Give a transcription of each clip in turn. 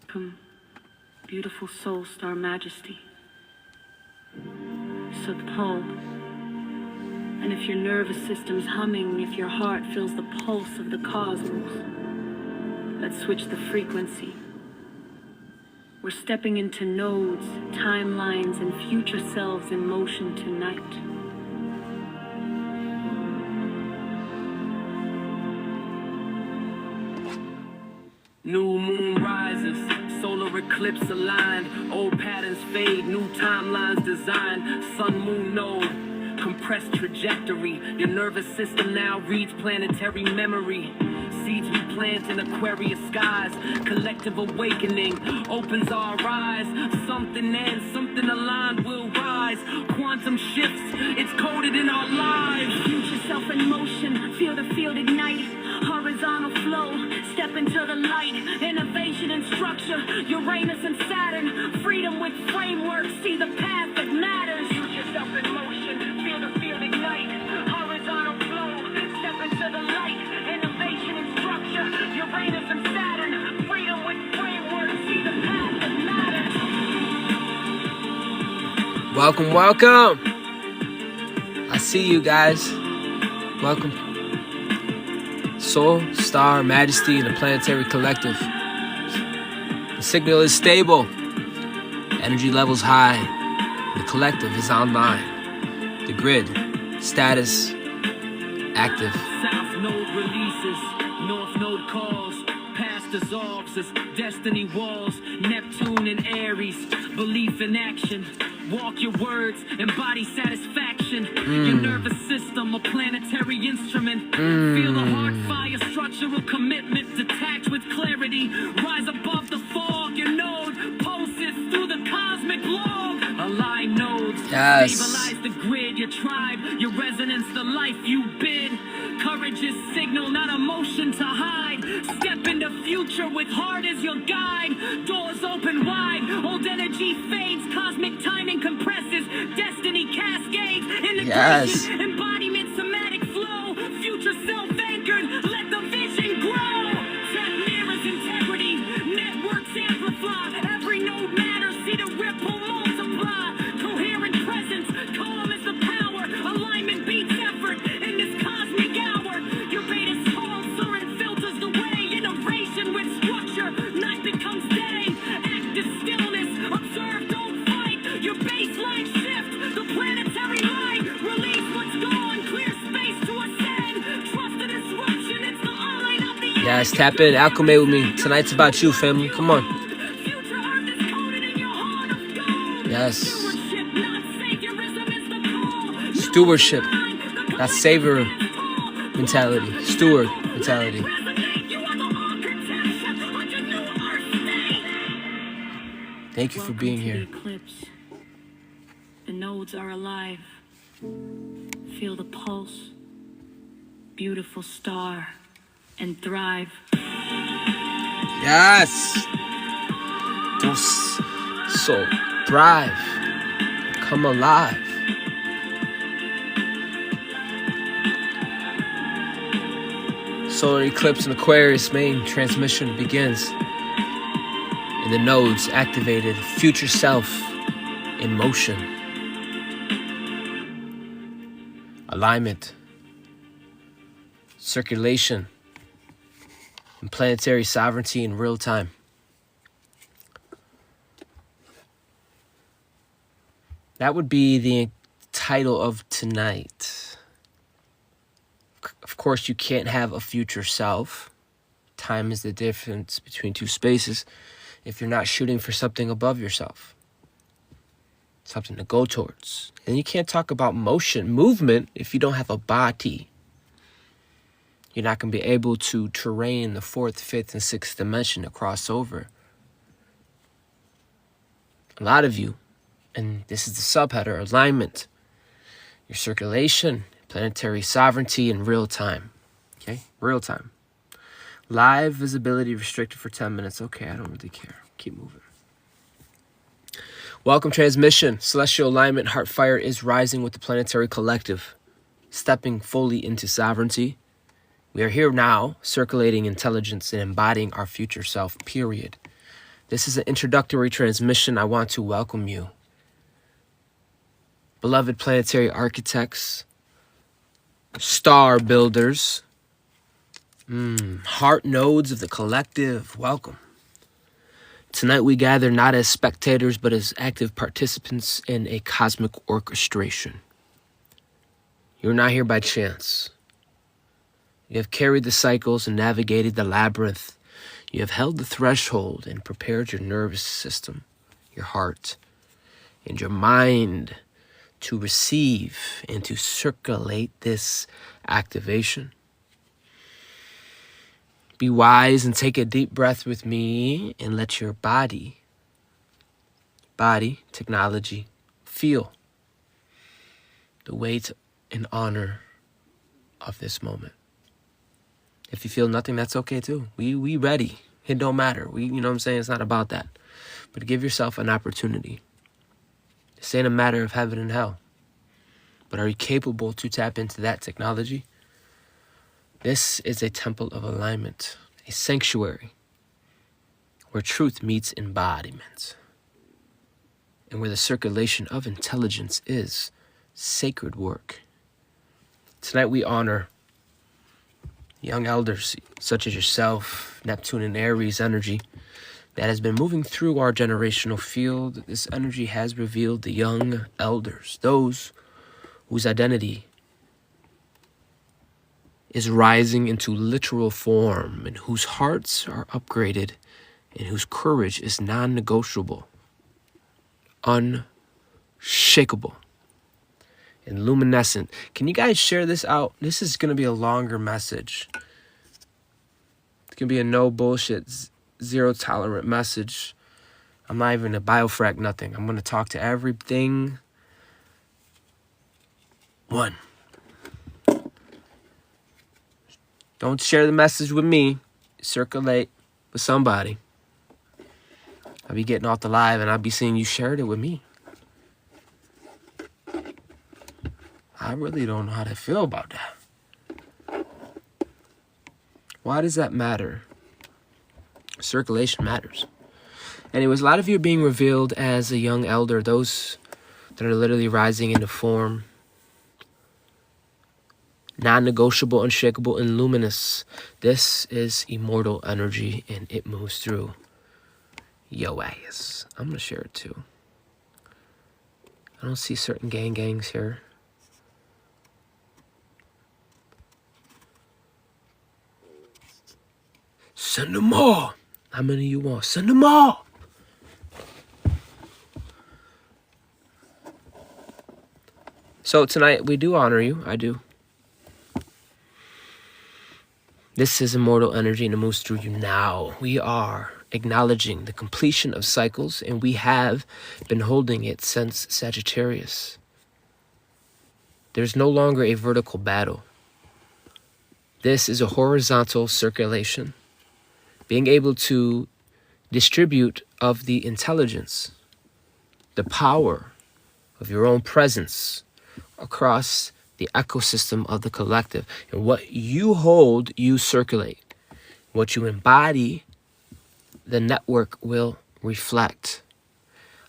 Come, beautiful soul star majesty. Subpul. And if your nervous system's humming, if your heart feels the pulse of the cosmos, let's switch the frequency. We're stepping into nodes, timelines, and future selves in motion tonight. New moon rises, solar eclipse aligned, old patterns fade, new timelines designed, sun moon node, compressed trajectory, your nervous system now reads planetary memory. Seeds we plant in Aquarius skies, collective awakening opens our eyes. Something ends, something aligned will rise. Quantum shifts, it's coded in our lives. Future self in motion, feel the field ignite. Horizontal flow, step into the light. Innovation and structure, Uranus and Saturn. Freedom with framework, see the path that matters. Future self in motion, feel the field ignite. Horizontal flow, step into the light. Innovation and structure, Uranus and Saturn. Freedom with framework, see the path that matters. Welcome, welcome. I see you guys. Welcome. Soul, Star, Majesty, and the Planetary Collective. The signal is stable. Energy levels high. The collective is online. The grid, status, active. South node releases, north node calls, past dissolves as destiny walls, Neptune and Aries, belief in action. Walk your words, embody satisfaction. Your nervous system, a planetary instrument. Feel the heart fire, structural commitment. Detach with clarity, rise above the fog. Your node pulses through the cosmic log. Align nodes, stabilize the grid. Your tribe, your resonance, the life you bid. Courage is signal, not emotion to hide. Step into future with heart as your guide. Doors open wide, old energy fades. Cosmic timing compresses, destiny cascades. Integration, embodiment, somatic flow. Future self-anchored, let the vision grow. Tap mirrors integrity, networks amplify. Every node matters, see the ripple multiply. Coherent presence, calm is the power. Alignment beats effort in this cosmic hour. Your beta sponsor and filters the way. Innovation with structure, night becomes day. Active stillness, observe, don't fight. Your baseline shift, the planetary light. Release what's gone, clear space to ascend. Trust the disruption, it's the line of the end. Yes, tap in, acclimate with me. Tonight's about you, family. Come on. Future earth is coded in your heart of gold. Yes. Stewardship, not saviorism, is the call. Stewardship. That's savor mentality. Steward mentality. You are the architect, on your new earth state. Thank you for being Welcome to here. the eclipse. The nodes are alive. Feel the pulse. Beautiful star. And thrive. Yes. So thrive. Come alive. Solar Eclipse in Aquarius main transmission begins. And the nodes activated. Future self in motion. Alignment. Circulation. And planetary sovereignty in real time. That would be the title of tonight. Of course, you can't have a future self. Time is the difference between two spaces. If you're not shooting for something above yourself, something to go towards. And you can't talk about movement, if you don't have a body. You're not going to be able to terrain the 4th, 5th, and 6th dimension to cross over. A lot of you, and this is the subheader, alignment, your circulation, planetary sovereignty in real time. Okay, real time. Live visibility restricted for 10 minutes. Okay, I don't really care. Keep moving. Welcome, transmission. Celestial alignment, heart fire is rising with the Planetary Collective. Stepping fully into sovereignty. We are here now, circulating intelligence and embodying our future self, period. This is an introductory transmission. I want to welcome you. Beloved planetary architects, star builders, heart nodes of the collective, welcome. Tonight we gather not as spectators, but as active participants in a cosmic orchestration. You're not here by chance. You have carried the cycles and navigated the labyrinth. You have held the threshold and prepared your nervous system, your heart, and your mind to receive and to circulate this activation. Be wise and take a deep breath with me and let your body, technology, feel the weight and honor of this moment. If you feel nothing, that's okay too. We ready. It don't matter. You know what I'm saying? It's not about that. But give yourself an opportunity. This ain't a matter of heaven and hell. But are you capable to tap into that technology? This is a temple of alignment, a sanctuary where truth meets embodiment, and where the circulation of intelligence is sacred work. Tonight we honor young elders such as yourself, Neptune and Aries energy that has been moving through our generational field. This energy has revealed the young elders, those whose identity is rising into literal form and whose hearts are upgraded and whose courage is non-negotiable, unshakable, and luminescent. Can you guys share this out? This is going to be a longer message. It's going to be a no bullshit, zero tolerant message. I'm not even a biofrac, nothing. I'm going to talk to everything. One. Don't share the message with me. Circulate with somebody. I'll be getting off the live and I'll be seeing you shared it with me. I really don't know how to feel about that. Why does that matter? Circulation matters. Anyways, a lot of you are being revealed as a young elder, those that are literally rising into form. Non-negotiable, unshakable, and luminous. This is immortal energy and it moves through your ass. I'm going to share it too. I don't see certain gangs here. Send them all. How many you want? Send them all. So tonight we do honor you. I do. This is immortal energy and it moves through you now. We are acknowledging the completion of cycles and we have been holding it since Sagittarius. There's no longer a vertical battle. This is a horizontal circulation. Being able to distribute of the intelligence, the power of your own presence across the ecosystem of the collective. And what you hold, you circulate. What you embody, the network will reflect.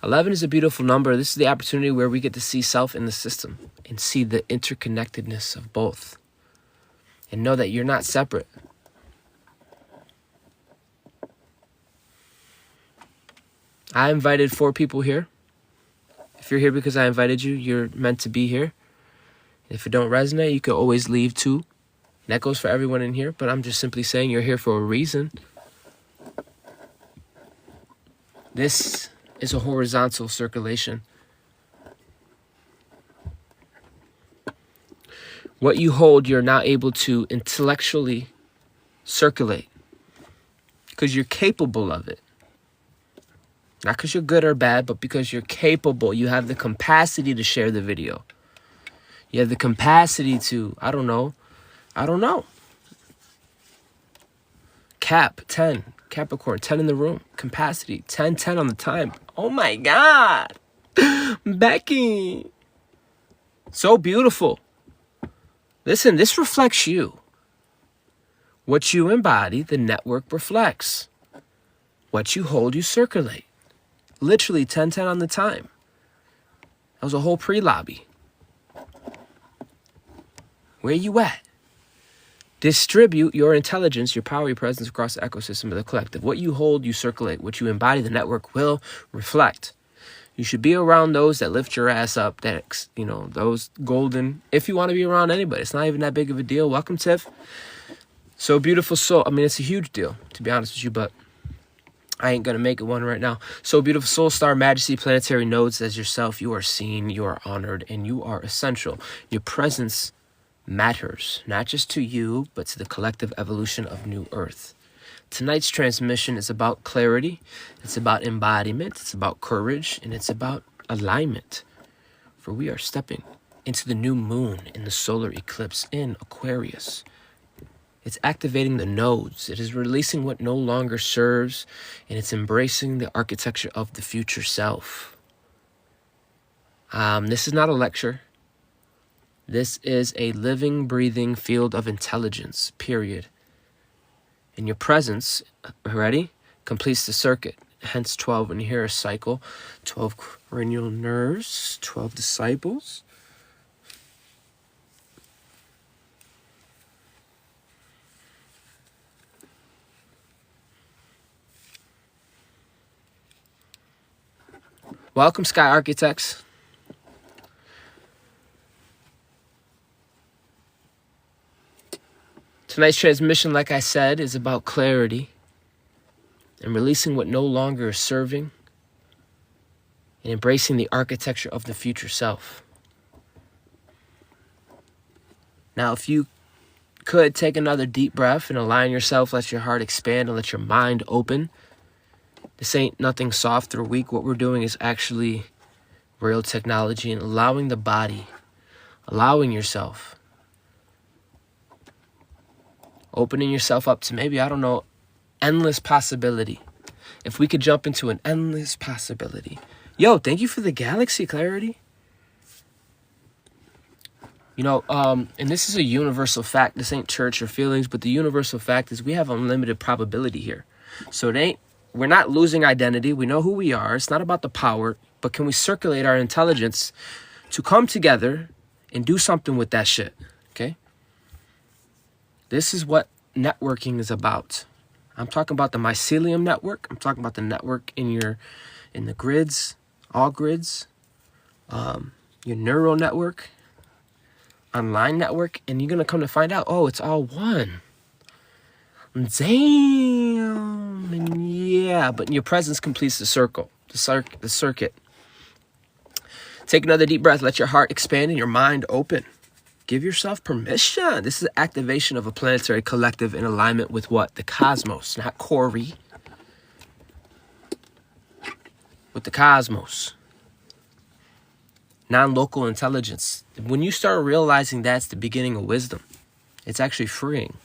11 is a beautiful number. This is the opportunity where we get to see self in the system and see the interconnectedness of both. And know that you're not separate. I invited 4 people here. If you're here because I invited you, you're meant to be here. If it don't resonate, you can always leave too. And that goes for everyone in here, but I'm just simply saying you're here for a reason. This is a horizontal circulation. What you hold, you're now able to intellectually circulate because you're capable of it. Not because you're good or bad, but because you're capable. You have the capacity to share the video. You have the capacity to, I don't know. Cap, 10. Capricorn, 10 in the room. Capacity, 10 on the time. Oh my God. Becky. So beautiful. Listen, this reflects you. What you embody, the network reflects. What you hold, you circulate. Literally 10-10 on the time. That was a whole pre-lobby. Where you at? Distribute your intelligence, your power, your presence across the ecosystem of the collective. What you hold, you circulate. What you embody, the network will reflect. You should be around those that lift your ass up, that, you know, those golden, if you want to be around anybody. It's not even that big of a deal. Welcome, Tiff. So beautiful soul. I mean, it's a huge deal, to be honest with you, but I ain't going to make it one right now. So beautiful soul, star, majesty, planetary nodes as yourself. You are seen, you are honored, and you are essential. Your presence matters, not just to you, but to the collective evolution of New Earth. Tonight's transmission is about clarity, it's about embodiment, it's about courage, and it's about alignment. For we are stepping into the new moon in the solar eclipse in Aquarius. It's activating the nodes. It is releasing what no longer serves, and it's embracing the architecture of the future self. This is not a lecture. This is a living, breathing field of intelligence, period. And your presence, ready, completes the circuit. Hence 12, when you hear a cycle, 12 cranial nerves, 12 disciples. Welcome, Sky Architects. Tonight's transmission, like I said, is about clarity and releasing what no longer is serving and embracing the architecture of the future self. Now, if you could take another deep breath and align yourself, let your heart expand and let your mind open. This ain't nothing soft or weak. What we're doing is actually real technology and allowing the body, allowing yourself, opening yourself up to maybe, I don't know, endless possibility. If we could jump into an endless possibility. Yo, thank you for the galaxy, Clarity. You know, and this is a universal fact. This ain't church or feelings, but the universal fact is we have unlimited probability here. So we're not losing identity. We know who we are. It's not about the power, but can we circulate our intelligence to come together and do something with that shit, okay? This is what networking is about. I'm talking about the mycelium network. I'm talking about the network in the grids, all grids, your neural network, online network, and you're gonna come to find out, oh, it's all one. Damn, and yeah, but your presence completes the circle, the circuit. Take another deep breath. Let your heart expand and your mind open. Give yourself permission. This is activation of a planetary collective in alignment with what? The cosmos, not Corey. With the cosmos. Non-local intelligence. When you start realizing that's the beginning of wisdom, it's actually freeing.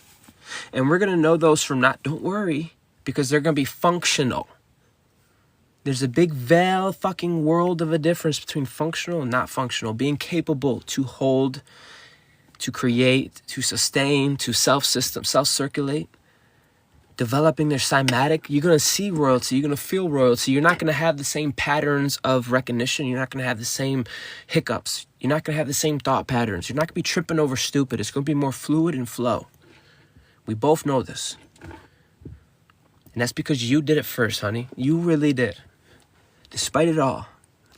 And we're going to know those from don't worry, because they're going to be functional. There's a big fucking world of a difference between functional and not functional. Being capable to hold, to create, to sustain, to self-system, self-circulate, developing their cymatic. You're going to see royalty. You're going to feel royalty. You're not going to have the same patterns of recognition. You're not going to have the same hiccups. You're not going to have the same thought patterns. You're not going to be tripping over stupid. It's going to be more fluid and flow. We both know this. And that's because you did it first, honey. You really did. Despite it all,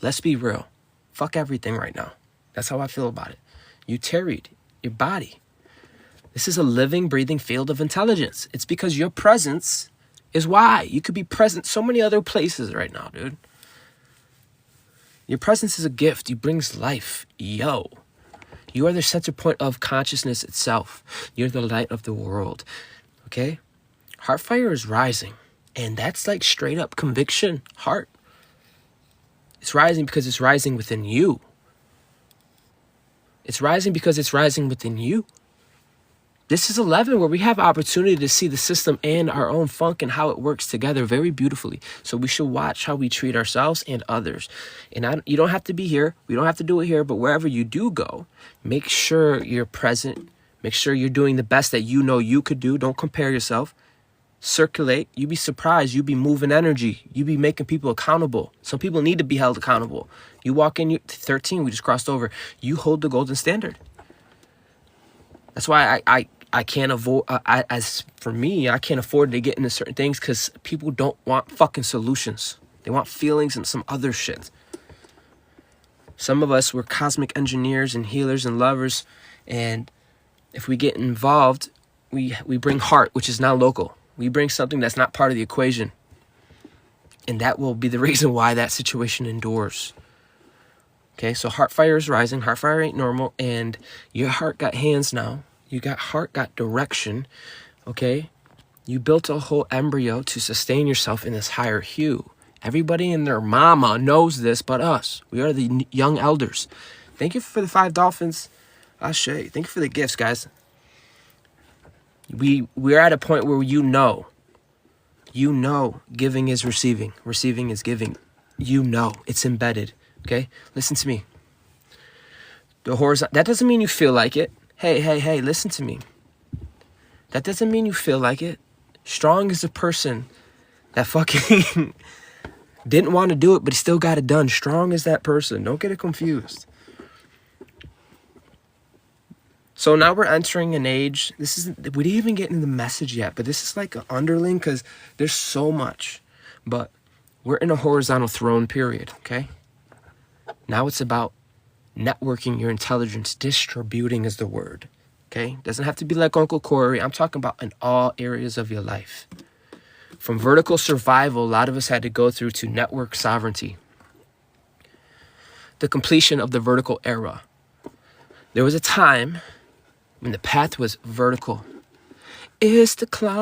let's be real. Fuck everything right now. That's how I feel about it. You tarried your body. This is a living, breathing field of intelligence. It's because your presence is why. You could be present so many other places right now, dude. Your presence is a gift. It brings life. Yo. You are the center point of consciousness itself. You're the light of the world. Okay? Heart fire is rising. And that's like straight up conviction. Heart. It's rising because it's rising within you. It's rising because it's rising within you. This is 11 where we have opportunity to see the system and our own funk and how it works together very beautifully. So we should watch how we treat ourselves and others. And you don't have to be here. We don't have to do it here. But wherever you do go, make sure you're present. Make sure you're doing the best that you know you could do. Don't compare yourself. circulate, you be surprised, you be moving energy, you be making people accountable. Some people need to be held accountable. You walk in, you 13, we just crossed over. You hold the golden standard. That's why I can't avoid, as for me, I can't afford to get into certain things because people don't want fucking solutions. They want feelings and some other shit. Some of us, we're cosmic engineers and healers and lovers, and if we get involved, we bring heart, which is not local. We bring something that's not part of the equation. And that will be the reason why that situation endures. Okay, so heart fire is rising. Heart fire ain't normal. And your heart got hands now. You got heart, got direction. Okay, you built a whole embryo to sustain yourself in this higher hue. Everybody and their mama knows this but us. We are the young elders. Thank you for the 5 dolphins. Ashe. Thank you for the gifts, guys. We're at a point where you know, giving is receiving is giving. It's embedded. Okay, listen to me. The horizontal, that doesn't mean you feel like it. Hey, listen to me. That doesn't mean you feel like it. Strong is a person that fucking didn't want to do it, but he still got it done. Strong is that person. Don't get it confused. So now we're entering an age. We didn't even get into the message yet, but this is like an underling because there's so much. But we're in a horizontal throne period, okay? Now it's about networking your intelligence. Distributing is the word, okay? Doesn't have to be like Uncle Corey. I'm talking about in all areas of your life. From vertical survival, a lot of us had to go through to network sovereignty. The completion of the vertical era. There was a time when the path was vertical. It's the climb.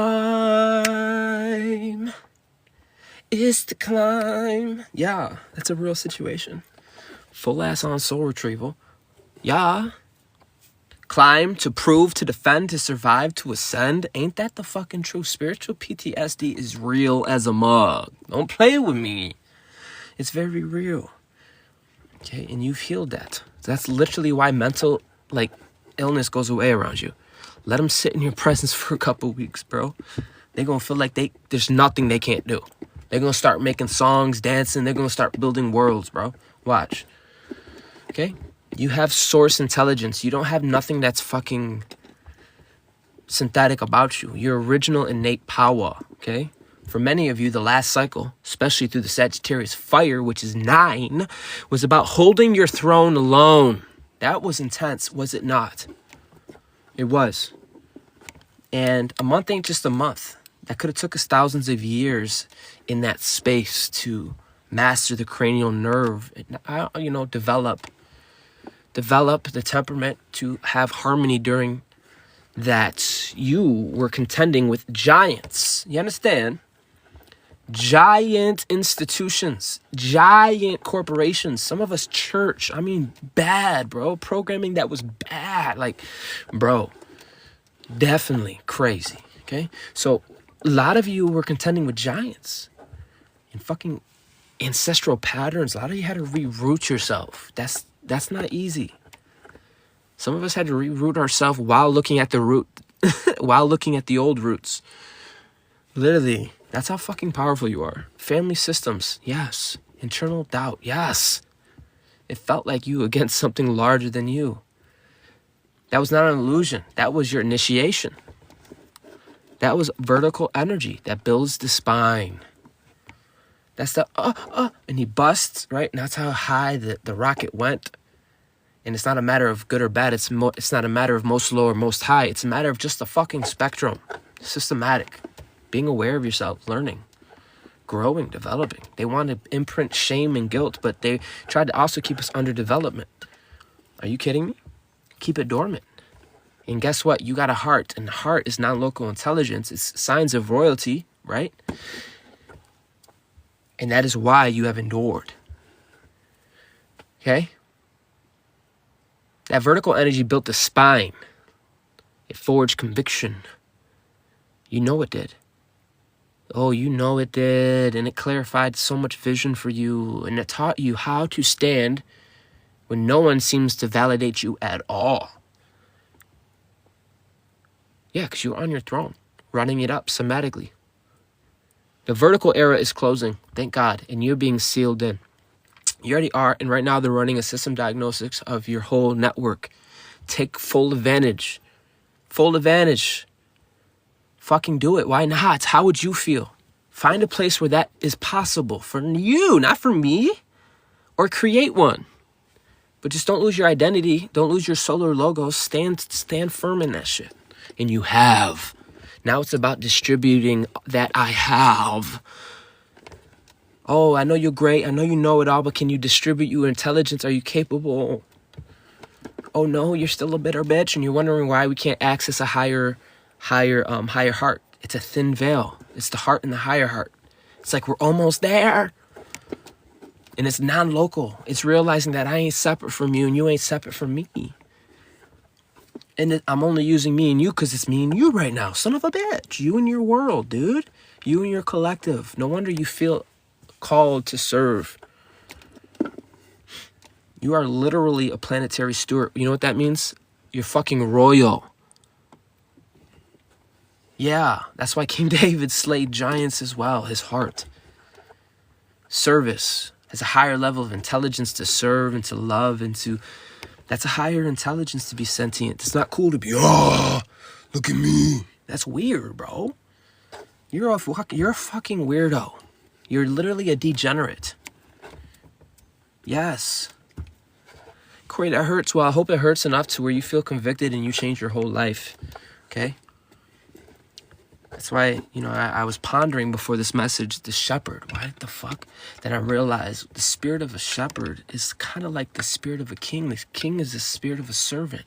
It's the climb. Yeah, that's a real situation. Full ass on soul retrieval. Yeah. Climb, to prove, to defend, to survive, to ascend. Ain't that the fucking truth? Spiritual PTSD is real as a mug. Don't play with me. It's very real. Okay, and you've healed that. That's literally why mental, illness goes away around you. Let them sit in your presence for a couple weeks, bro. They're going to feel like there's nothing they can't do. They're going to start making songs, dancing. They're going to start building worlds, bro. Watch. Okay? You have source intelligence. You don't have nothing that's fucking synthetic about you. Your original innate power, okay? For many of you, the last cycle, especially through the Sagittarius fire, which is 9, was about holding your throne alone. That was intense, was it not? It was. And a month ain't just a month. That could have took us thousands of years in that space to master the cranial nerve, develop the temperament to have harmony during that. You were contending with giants. You understand? Giant institutions, giant corporations. Some of us church. I mean, bad, bro. Programming that was bad. Bro, definitely crazy. Okay? So a lot of you were contending with giants and fucking ancestral patterns. A lot of you had to reroot yourself. That's not easy. Some of us had to reroot ourselves while looking at the root, while looking at the old roots. Literally, that's how fucking powerful you are. Family systems, yes. Internal doubt, yes. It felt like you against something larger than you. That was not an illusion. That was your initiation. That was vertical energy that builds the spine. That's the and he busts, right? And that's how high the rocket went. And it's not a matter of good or bad. It's not a matter of most low or most high. It's a matter of just the fucking spectrum. Systematic. Being aware of yourself. Learning. Growing. Developing. They want to imprint shame and guilt, but they tried to also keep us under development. Are you kidding me? Keep it dormant. And guess what? You got a heart. And the heart is non-local intelligence. It's signs of royalty, right? And that is why you have endured. Okay? That vertical energy built the spine. It forged conviction. You know it did. Oh, you know it did. And it clarified so much vision for you. And it taught you how to stand when no one seems to validate you at all. Yeah, because you're on your throne, running it up somatically. The vertical era is closing, thank God, and you're being sealed in. You already are, and right now they're running a system diagnosis of your whole network. Take full advantage. Full advantage. Fucking do it. Why not? How would you feel? Find a place where that is possible for you, not for me. Or create one. But just don't lose your identity. Don't lose your solar logo. Stand firm in that shit. And you have. Now it's about distributing that I have. Oh, I know you're great. I know you know it all, but can you distribute your intelligence? Are you capable? Oh no, you're still a bitter bitch, and you're wondering why we can't access a higher heart. It's a thin veil. It's the heart and the higher heart. It's like we're almost there. And it's non-local. It's realizing that I ain't separate from you and you ain't separate from me. And I'm only using me and you because it's me and you right now. Son of a bitch. You and your world, dude. You and your collective. No wonder you feel called to serve. You are literally a planetary steward. You know what that means? You're fucking royal. Yeah, that's why King David slayed giants as well. His heart. Service has a higher level of intelligence to serve and to love and to... That's a higher intelligence to be sentient. It's not cool to be, oh, look at me. That's weird, bro. You're a fucking weirdo. You're literally a degenerate. Yes. Corey, that hurts. Well, I hope it hurts enough to where you feel convicted and you change your whole life. Okay? That's why, I was pondering before this message, the shepherd. Why the fuck? Then I realized the spirit of a shepherd is kind of like the spirit of a king. The king is the spirit of a servant.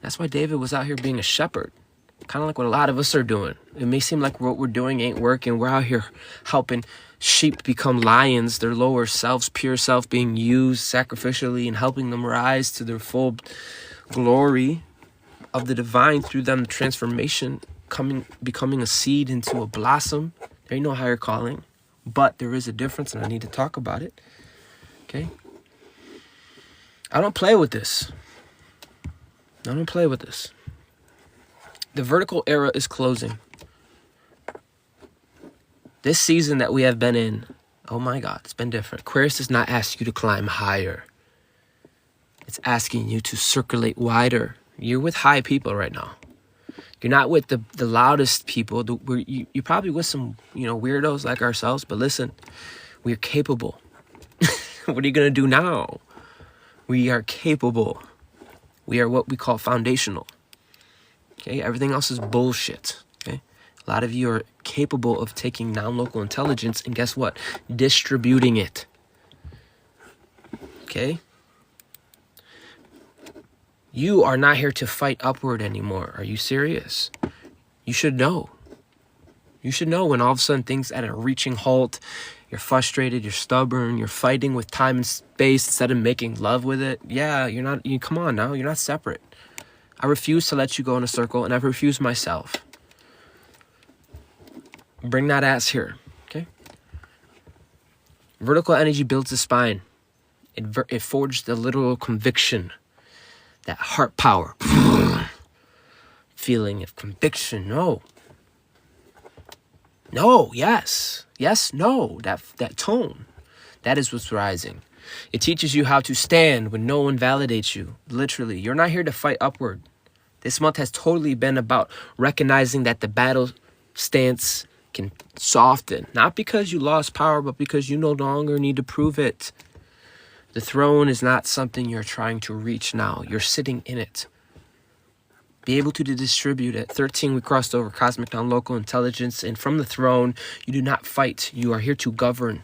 That's why David was out here being a shepherd. Kind of like what a lot of us are doing. It may seem like what we're doing ain't working. We're out here helping sheep become lions, their lower selves, pure self being used sacrificially and helping them rise to their full glory of the divine through them, the transformation, becoming a seed into a blossom. There ain't no higher calling, but there is a difference, and I need to talk about it. Okay? I don't play with this. The vertical era is closing. This season that we have been in, oh my God, it's been different. Aquarius does not ask you to climb higher. It's asking you to circulate wider. You're with high people right now. You're not with the loudest people. You're probably with some, weirdos like ourselves. But listen, we're capable. What are you going to do now? We are capable. We are what we call foundational. Okay, everything else is bullshit. Okay, a lot of you are capable of taking non-local intelligence and guess what? Distributing it. Okay? You are not here to fight upward anymore. Are you serious? You should know. You should know when all of a sudden things at a reaching halt, you're frustrated, you're stubborn, you're fighting with time and space instead of making love with it. Yeah, come on now, you're not separate. I refuse to let you go in a circle, and I've refused myself. Bring that ass here, okay? Vertical energy builds the spine. It forged the literal conviction. That heart power. Feeling of conviction. No, yes. Yes, no. That tone. That is what's rising. It teaches you how to stand when no one validates you. Literally. You're not here to fight upward. This month has totally been about recognizing that the battle stance can soften. Not because you lost power, but because you no longer need to prove it. The throne is not something you're trying to reach now. You're sitting in it. Be able to distribute it. 13, we crossed over cosmic non-local intelligence. And from the throne, you do not fight. You are here to govern.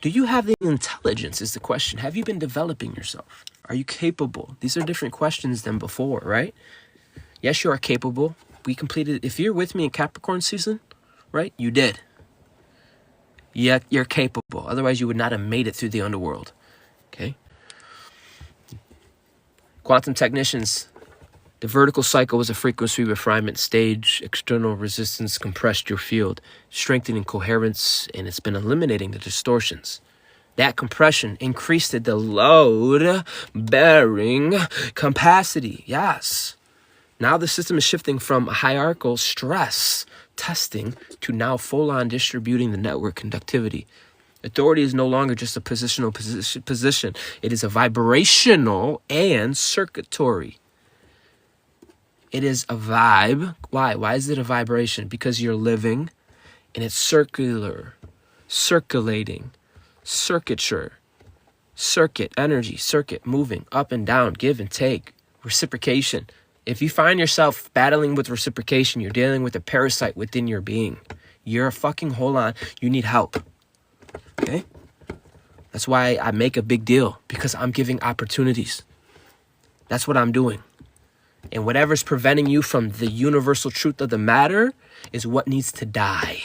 Do you have the intelligence is the question. Have you been developing yourself? Are you capable? These are different questions than before, right? Yes, you are capable. We completed, if you're with me in Capricorn season, right? You did. Yeah, you're capable. Otherwise, you would not have made it through the underworld. Okay? Quantum technicians. The vertical cycle was a frequency refinement stage. External resistance compressed your field, strengthening coherence, and it's been eliminating the distortions. That compression increased the load-bearing capacity. Yes. Now the system is shifting from hierarchical stress testing to now full-on distributing the network conductivity. Authority is no longer just a positional position. It is a vibrational and circuitry. It is a vibe. Why? Why is it a vibration? Because you're living and it's circular, circulating, circuiture, circuit, energy, circuit, moving up and down, give and take, reciprocation. If you find yourself battling with reciprocation, you're dealing with a parasite within your being. You're fucking, hold on, you need help. Okay? That's why I make a big deal, because I'm giving opportunities. That's what I'm doing. And whatever's preventing you from the universal truth of the matter is what needs to die.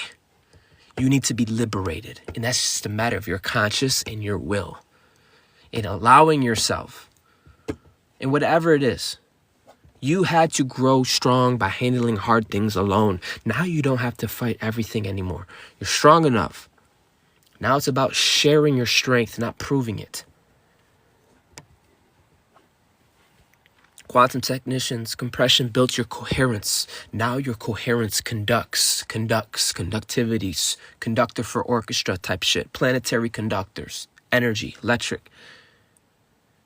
You need to be liberated. And that's just a matter of your conscious and your will. And allowing yourself, and whatever it is, you had to grow strong by handling hard things alone. Now you don't have to fight everything anymore. You're strong enough. Now it's about sharing your strength, not proving it. Quantum technicians, compression built your coherence. Now your coherence conductivities, conductor for orchestra type shit, planetary conductors, energy, electric.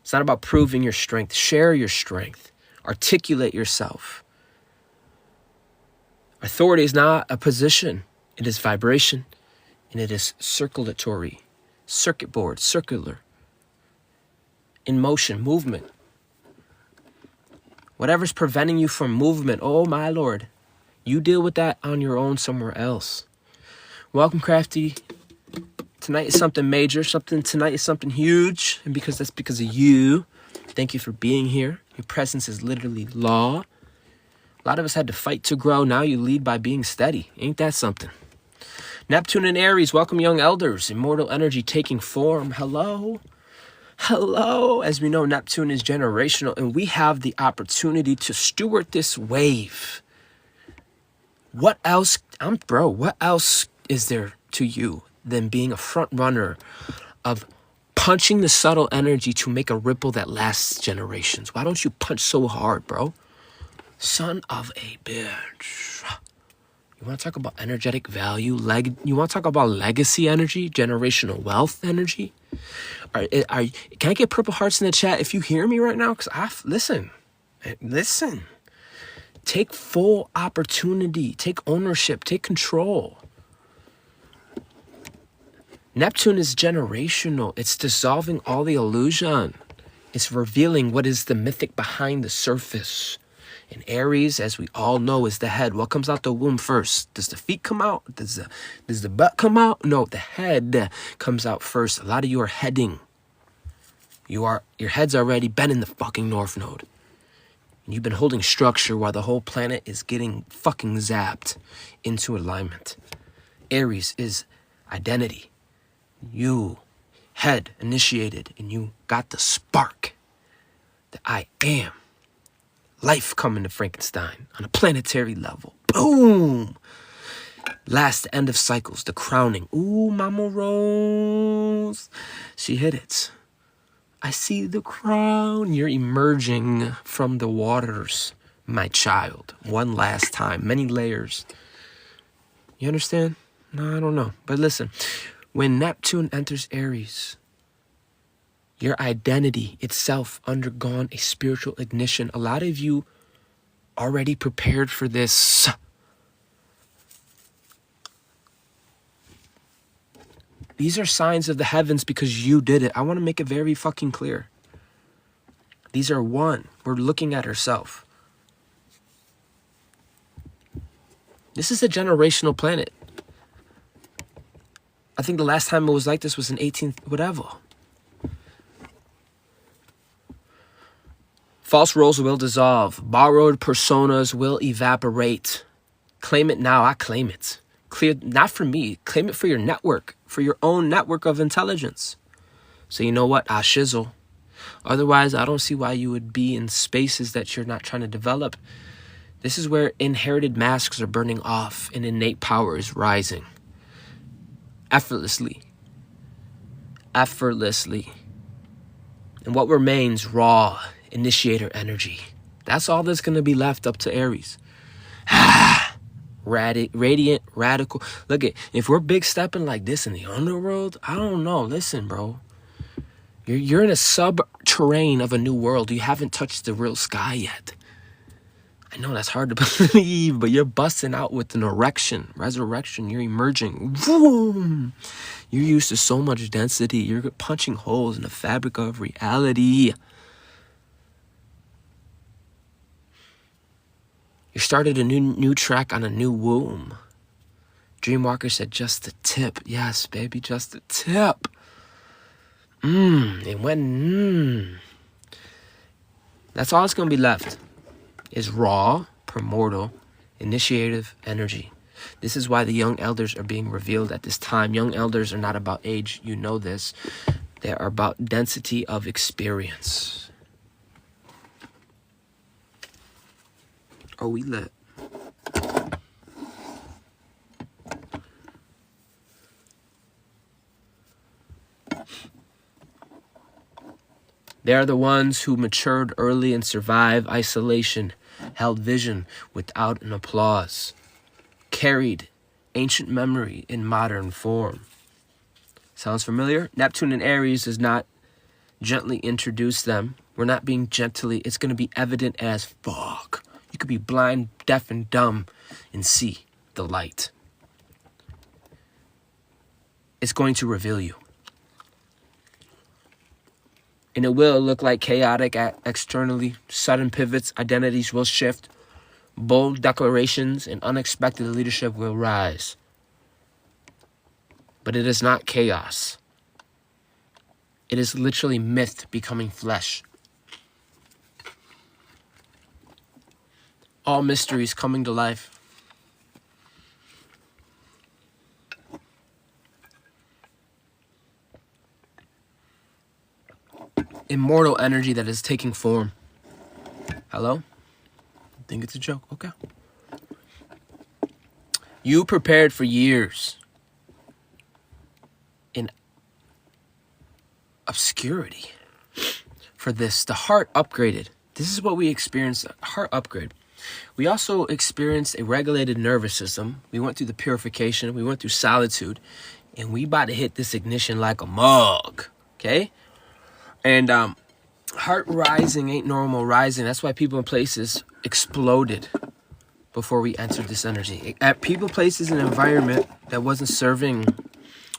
It's not about proving your strength. Share your strength. Articulate yourself. Authority is not a position. It is vibration. And it is circulatory. Circuit board, circular. In motion, movement. Whatever's preventing you from movement, oh my Lord, you deal with that on your own somewhere else. Welcome, Crafty. Tonight is something major. Tonight is something huge. And that's because of you. Thank you for being here. Your presence is literally law. A lot of us had to fight to grow. Now you lead by being steady. Ain't that something? Neptune and Aries, welcome young elders. Immortal energy taking form. Hello. Hello. As we know, Neptune is generational, and we have the opportunity to steward this wave. What else, what else is there to you than being a front runner of punching the subtle energy to make a ripple that lasts generations? Why don't you punch so hard, bro? Son of a bitch. You want to talk about energetic value? You want to talk about legacy energy? Generational wealth energy? Can I get purple hearts in the chat if you hear me right now? Because listen. Take full opportunity. Take ownership. Take control. Neptune is generational. It's dissolving all the illusion. It's revealing what is the mythic behind the surface. And Aries, as we all know, is the head. What comes out the womb first? Does the feet come out? Does the butt come out? No, the head comes out first. A lot of you are heading. Your head's already been in the fucking North Node. And you've been holding structure while the whole planet is getting fucking zapped into alignment. Aries is identity. You head initiated, and you got the spark. The I am. Life coming to Frankenstein on a planetary level. Boom! Last end of cycles, the crowning. Ooh, Mama Rose. She hit it. I see the crown. You're emerging from the waters, my child. One last time. Many layers. You understand? No, I don't know. But listen, when Neptune enters Aries, your identity itself undergone a spiritual ignition. A lot of you already prepared for this. These are signs of the heavens because you did it. I want to make it very fucking clear. These are one. We're looking at ourselves. This is a generational planet. I think the last time it was like this was in 18th, whatever. False roles will dissolve. Borrowed personas will evaporate. Claim it now. I claim it. Clear, not for me. Claim it for your network, for your own network of intelligence. So you know what? I shizzle. Otherwise, I don't see why you would be in spaces that you're not trying to develop. This is where inherited masks are burning off and innate power is rising. Effortlessly. And what remains? Raw initiator energy. That's all that's going to be left up to Aries. Radiant, radical. Look at, if we're big stepping like this in the underworld, I don't know. Listen, bro. You're in a subterrane of a new world. You haven't touched the real sky yet. I know that's hard to believe, but you're busting out with an resurrection. You're emerging. Boom. You're used to so much density. You're punching holes in the fabric of reality. You started a new track on a new womb. Dreamwalker said just the tip. Yes, baby, just the tip. It went, That's all that's going to be left is raw, primordial, initiative energy. This is why the young elders are being revealed at this time. Young elders are not about age. You know this. They are about density of experience. Are we lit? They are the ones who matured early and survived isolation, held vision without an applause, carried ancient memory in modern form. Sounds familiar? Neptune and Aries does not gently introduce them. We're not being gently. It's going to be evident as fuck. You could be blind, deaf, and dumb and see the light. It's going to reveal you. And it will look like chaotic externally. Sudden pivots, identities will shift. Bold declarations and unexpected leadership will rise. But it is not chaos. It is literally myth becoming flesh. All mysteries coming to life. Immortal energy that is taking form. Hello? Think it's a joke? Okay. You prepared for years in obscurity for this. The heart upgraded. This is what we experienced, a heart upgrade. We also experienced a regulated nervous system. We went through the purification. We went through solitude. And we about to hit this ignition like a mug. Okay? And heart rising ain't normal rising. That's why people in places exploded before we entered this energy. At people, places, and environment that wasn't serving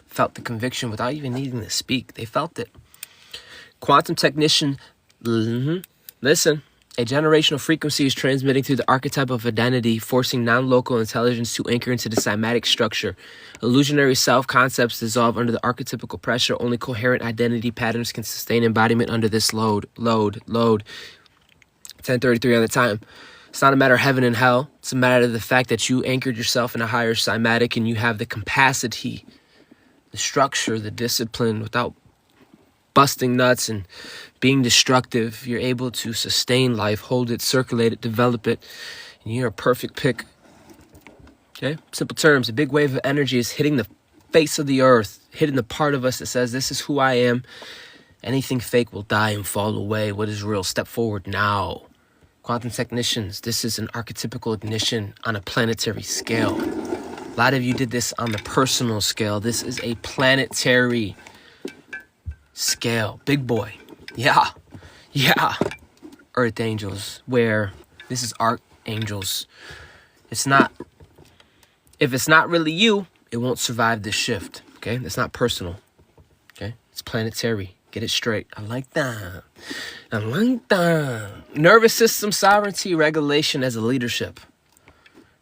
felt the conviction without even needing to speak. They felt it. Quantum technician, listen. A generational frequency is transmitting through the archetype of identity, forcing non-local intelligence to anchor into the cymatic structure. Illusionary self-concepts dissolve under the archetypical pressure. Only coherent identity patterns can sustain embodiment under this load. 10:33 on the time. It's not a matter of heaven and hell. It's a matter of the fact that you anchored yourself in a higher cymatic and you have the capacity, the structure, the discipline without busting nuts and being destructive. You're able to sustain life, hold it, circulate it, develop it, and you're a perfect pick. Okay? Simple terms, a big wave of energy is hitting the face of the earth, hitting the part of us that says, this is who I am. Anything fake will die and fall away. What is real? Step forward now. Quantum technicians, this is an archetypical ignition on a planetary scale. A lot of you did this on the personal scale. This is a planetary scale. Big boy. Yeah. Earth angels, where this is archangels. It's not, if it's not really you, it won't survive this shift. Okay? That's not personal. Okay? It's planetary. Get it straight. I like that. Nervous system sovereignty, regulation as a leadership.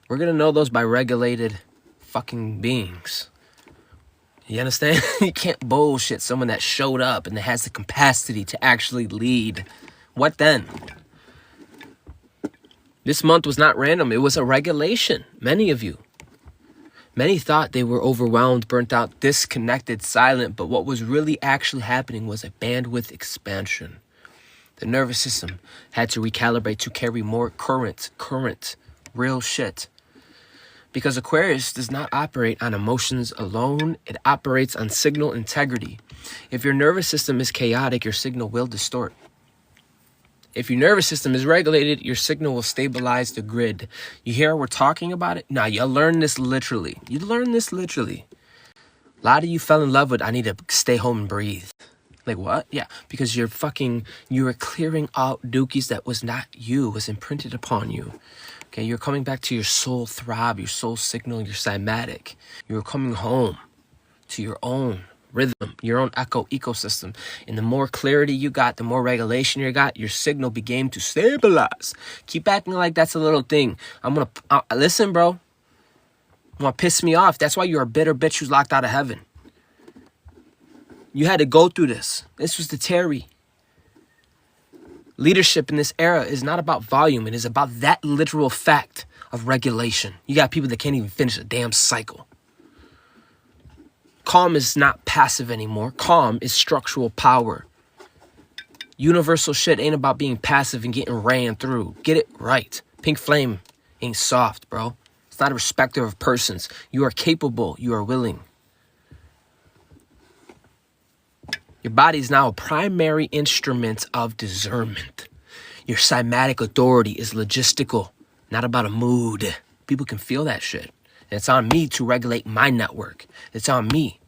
We're going to know those by regulated fucking beings. You understand? You can't bullshit someone that showed up and that has the capacity to actually lead. What then? This month was not random. It was a regulation. Many of you. Many thought they were overwhelmed, burnt out, disconnected, silent. But what was really actually happening was a bandwidth expansion. The nervous system had to recalibrate to carry more current, real shit. Because Aquarius does not operate on emotions alone. It operates on signal integrity. If your nervous system is chaotic, your signal will distort. If your nervous system is regulated, your signal will stabilize the grid. You hear we're talking about it? Nah, you learn this literally. You learn this literally. A lot of you fell in love with, I need to stay home and breathe. Like what? Yeah, because you were clearing out dookies that was not you, was imprinted upon you. Okay, you're coming back to your soul throb, your soul signal, your cymatic. You're coming home to your own rhythm, your own ecosystem. And the more clarity you got, the more regulation you got, your signal began to stabilize. Keep acting like that's a little thing. I'm going to, listen, bro. You want to piss me off. That's why you're a bitter bitch who's locked out of heaven. You had to go through this. This was the Terry. Leadership in this era is not about volume. It is about that literal fact of regulation. You got people that can't even finish a damn cycle. Calm is not passive anymore. Calm is structural power. Universal shit ain't about being passive and getting ran through. Get it right. Pink flame ain't soft, bro. It's not a respecter of persons. You are capable. You are willing. Your body is now a primary instrument of discernment. Your cymatic authority is logistical, not about a mood. People can feel that shit. And it's on me to regulate my network. It's on me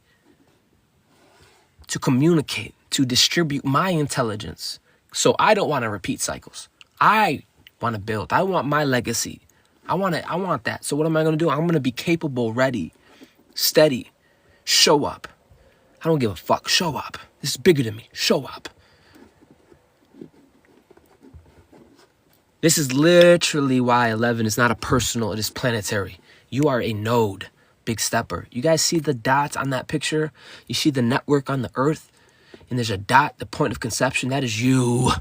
to communicate, to distribute my intelligence. So I don't want to repeat cycles. I want to build. I want my legacy. I want that. So what am I going to do? I'm going to be capable, ready, steady, show up. I don't give a fuck. Show up. This is bigger than me. Show up. This is literally why 11 is not a personal, it is planetary. You are a node, big stepper. You guys see the dots on that picture? You see the network on the earth? And there's a dot, the point of conception. That is you.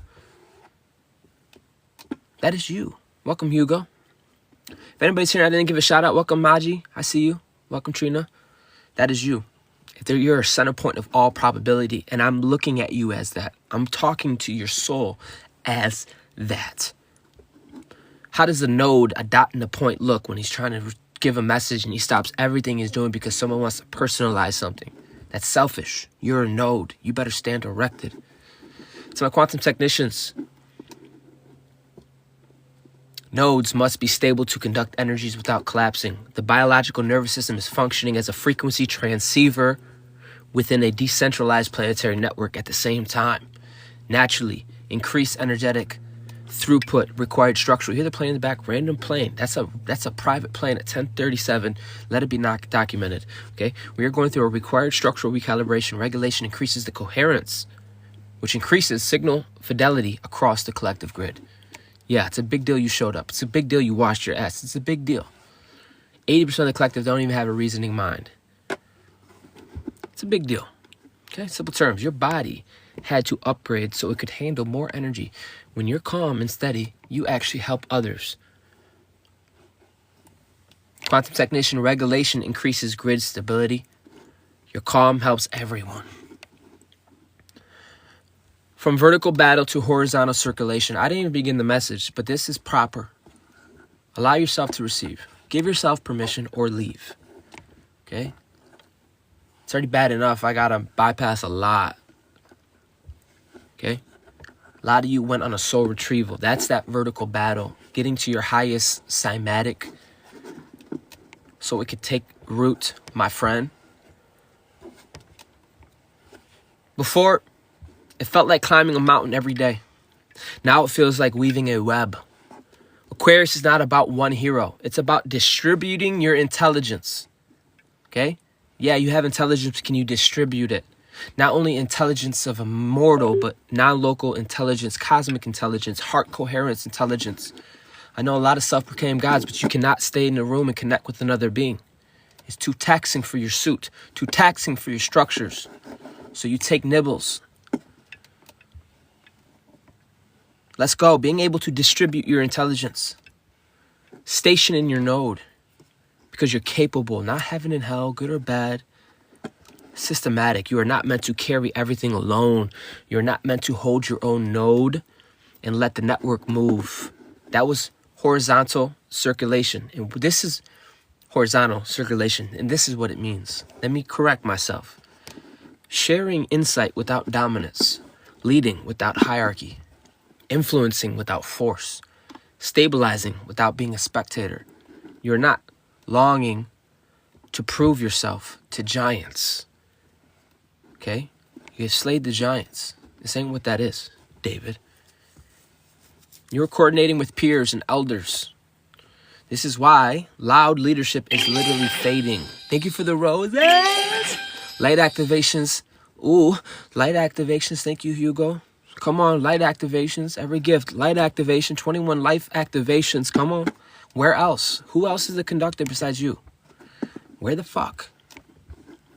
That is you. Welcome, Hugo. If anybody's here and I didn't give a shout out, welcome, Maji. I see you. Welcome, Trina. That is you. You're a center point of all probability, and I'm looking at you as that. I'm talking to your soul as that. How does a node, a dot and a point look when he's trying to give a message and he stops everything he's doing because someone wants to personalize something? That's selfish. You're a node. You better stand erected. To my quantum technicians, nodes must be stable to conduct energies without collapsing. The biological nervous system is functioning as a frequency transceiver within a decentralized planetary network at the same time. Naturally, increased energetic throughput required structure. You hear the plane in the back, random plane. That's a private plane at 10:37. Let it be not documented. Okay, we are going through a required structural recalibration. Regulation increases the coherence, which increases signal fidelity across the collective grid. Yeah, it's a big deal you showed up. It's a big deal you washed your ass. It's a big deal. 80% of the collective don't even have a reasoning mind. It's a big deal. Okay, simple terms. Your body had to upgrade so it could handle more energy. When you're calm and steady, you actually help others. Quantum technician regulation increases grid stability. Your calm helps everyone. From vertical battle to horizontal circulation. I didn't even begin the message, but this is proper. Allow yourself to receive. Give yourself permission or leave. Okay? It's already bad enough. I gotta bypass a lot. Okay? A lot of you went on a soul retrieval. That's that vertical battle. Getting to your highest cymatic so it could take root, my friend. Before, it felt like climbing a mountain every day. Now it feels like weaving a web. Aquarius is not about one hero. It's about distributing your intelligence. Okay? Yeah, you have intelligence. Can you distribute it? Not only intelligence of a mortal, but non-local intelligence, cosmic intelligence, heart coherence intelligence. I know a lot of self-proclaimed gods, but you cannot stay in a room and connect with another being. It's too taxing for your suit, too taxing for your structures. So you take nibbles. Let's go. Being able to distribute your intelligence. Station in your node. Because you're capable, not heaven and hell, good or bad. Systematic. You are not meant to carry everything alone. You're not meant to hold your own node and let the network move. That was horizontal circulation. And this is horizontal circulation. And this is what it means. Let me correct myself. Sharing insight without dominance. Leading without hierarchy. influencing without force, stabilizing without being a spectator. You're not longing to prove yourself to giants. Okay? You have slayed the giants. This ain't what that is, David. You're coordinating with peers and elders. This is why loud leadership is literally fading. Thank you for the roses. Light activations. Ooh, light activations. Thank you, Hugo. Come on, light activations. Every gift, light activation. 21 life activations. Come on. Where else? Who else is the conductor besides you? Where the fuck?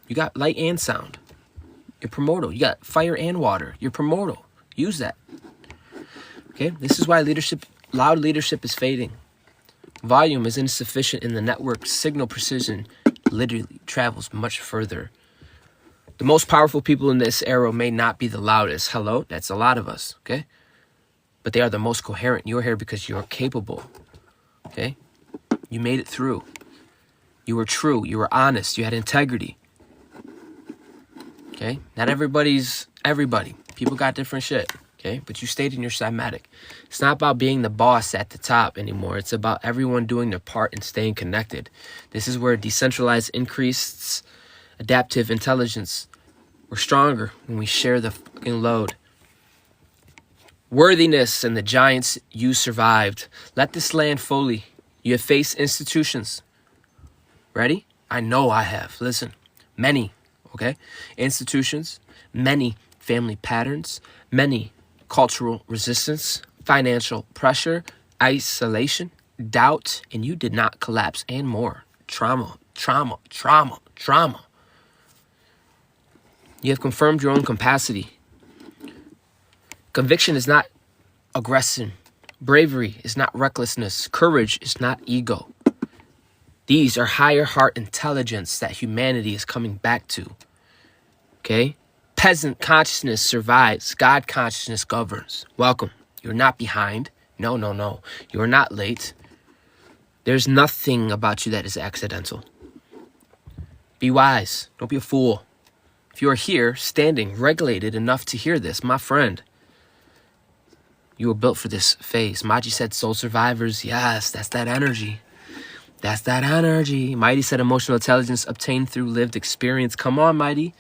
You got light and sound. You're primordial. You got fire and water. You're primordial. Use that. Okay? This is why loud leadership is fading. Volume is insufficient in the network. Signal precision literally travels much further. The most powerful people in this era may not be the loudest. Hello? That's a lot of us. Okay? But they are the most coherent. You're here because you're capable. Okay? You made it through. You were true. You were honest. You had integrity. Okay? Not everybody's everybody. People got different shit. Okay? But you stayed in your cymatic. It's not about being the boss at the top anymore. It's about everyone doing their part and staying connected. This is where decentralized increased adaptive intelligence. We're stronger when we share the fucking load. Worthiness and the giants you survived. Let this land fully. You have faced institutions. Ready? I know I have. Listen. Many. Okay? Institutions. Many family patterns. Many cultural resistance. Financial pressure. Isolation. Doubt. And you did not collapse. And more. Trauma. Trauma. Trauma. Trauma. You have confirmed your own capacity. Conviction is not aggression. Bravery is not recklessness. Courage is not ego. These are higher heart intelligence that humanity is coming back to. Okay? Peasant consciousness survives. God consciousness governs. Welcome. You're not behind. No, no, no. You're not late. There's nothing about you that is accidental. Be wise. Don't be a fool. If you are here, standing, regulated enough to hear this, my friend, you were built for this phase. Maji said soul survivors. Yes, that's that energy. That's that energy. Mighty said emotional intelligence obtained through lived experience. Come on, Mighty.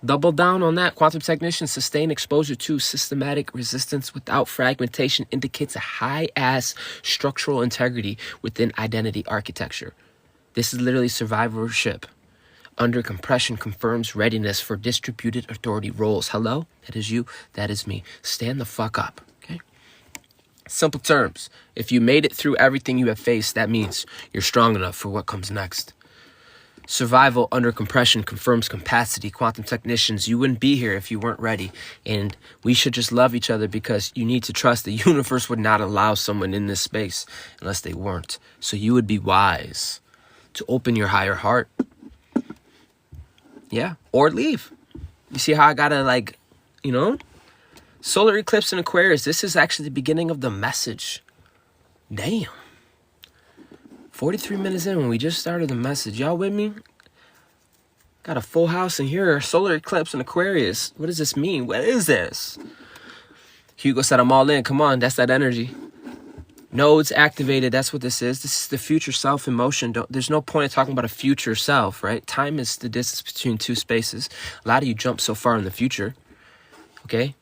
Double down on that. Quantum technician, sustained exposure to systematic resistance without fragmentation indicates a high-ass structural integrity within identity architecture. This is literally survivorship. Under compression confirms readiness for distributed authority roles. Hello? That is you. That is me. Stand the fuck up. Okay? Simple terms. If you made it through everything you have faced, that means you're strong enough for what comes next. Survival under compression confirms capacity. Quantum technicians, you wouldn't be here if you weren't ready. And we should just love each other because you need to trust the universe would not allow someone in this space unless they weren't. So you would be wise to open your higher heart. Yeah, or leave. You see how I gotta Solar Eclipse in Aquarius. This is actually the beginning of the message. Damn. 43 minutes in when we just started the message. Y'all with me? Got a full house in here. Solar Eclipse in Aquarius. What does this mean? What is this? Hugo said I'm all in. Come on, that's that energy. Nodes activated. That's what this is. This is the future self in motion. There's no point in talking about a future self, right? Time is the distance between two spaces. A lot of you jump so far in the future. Okay?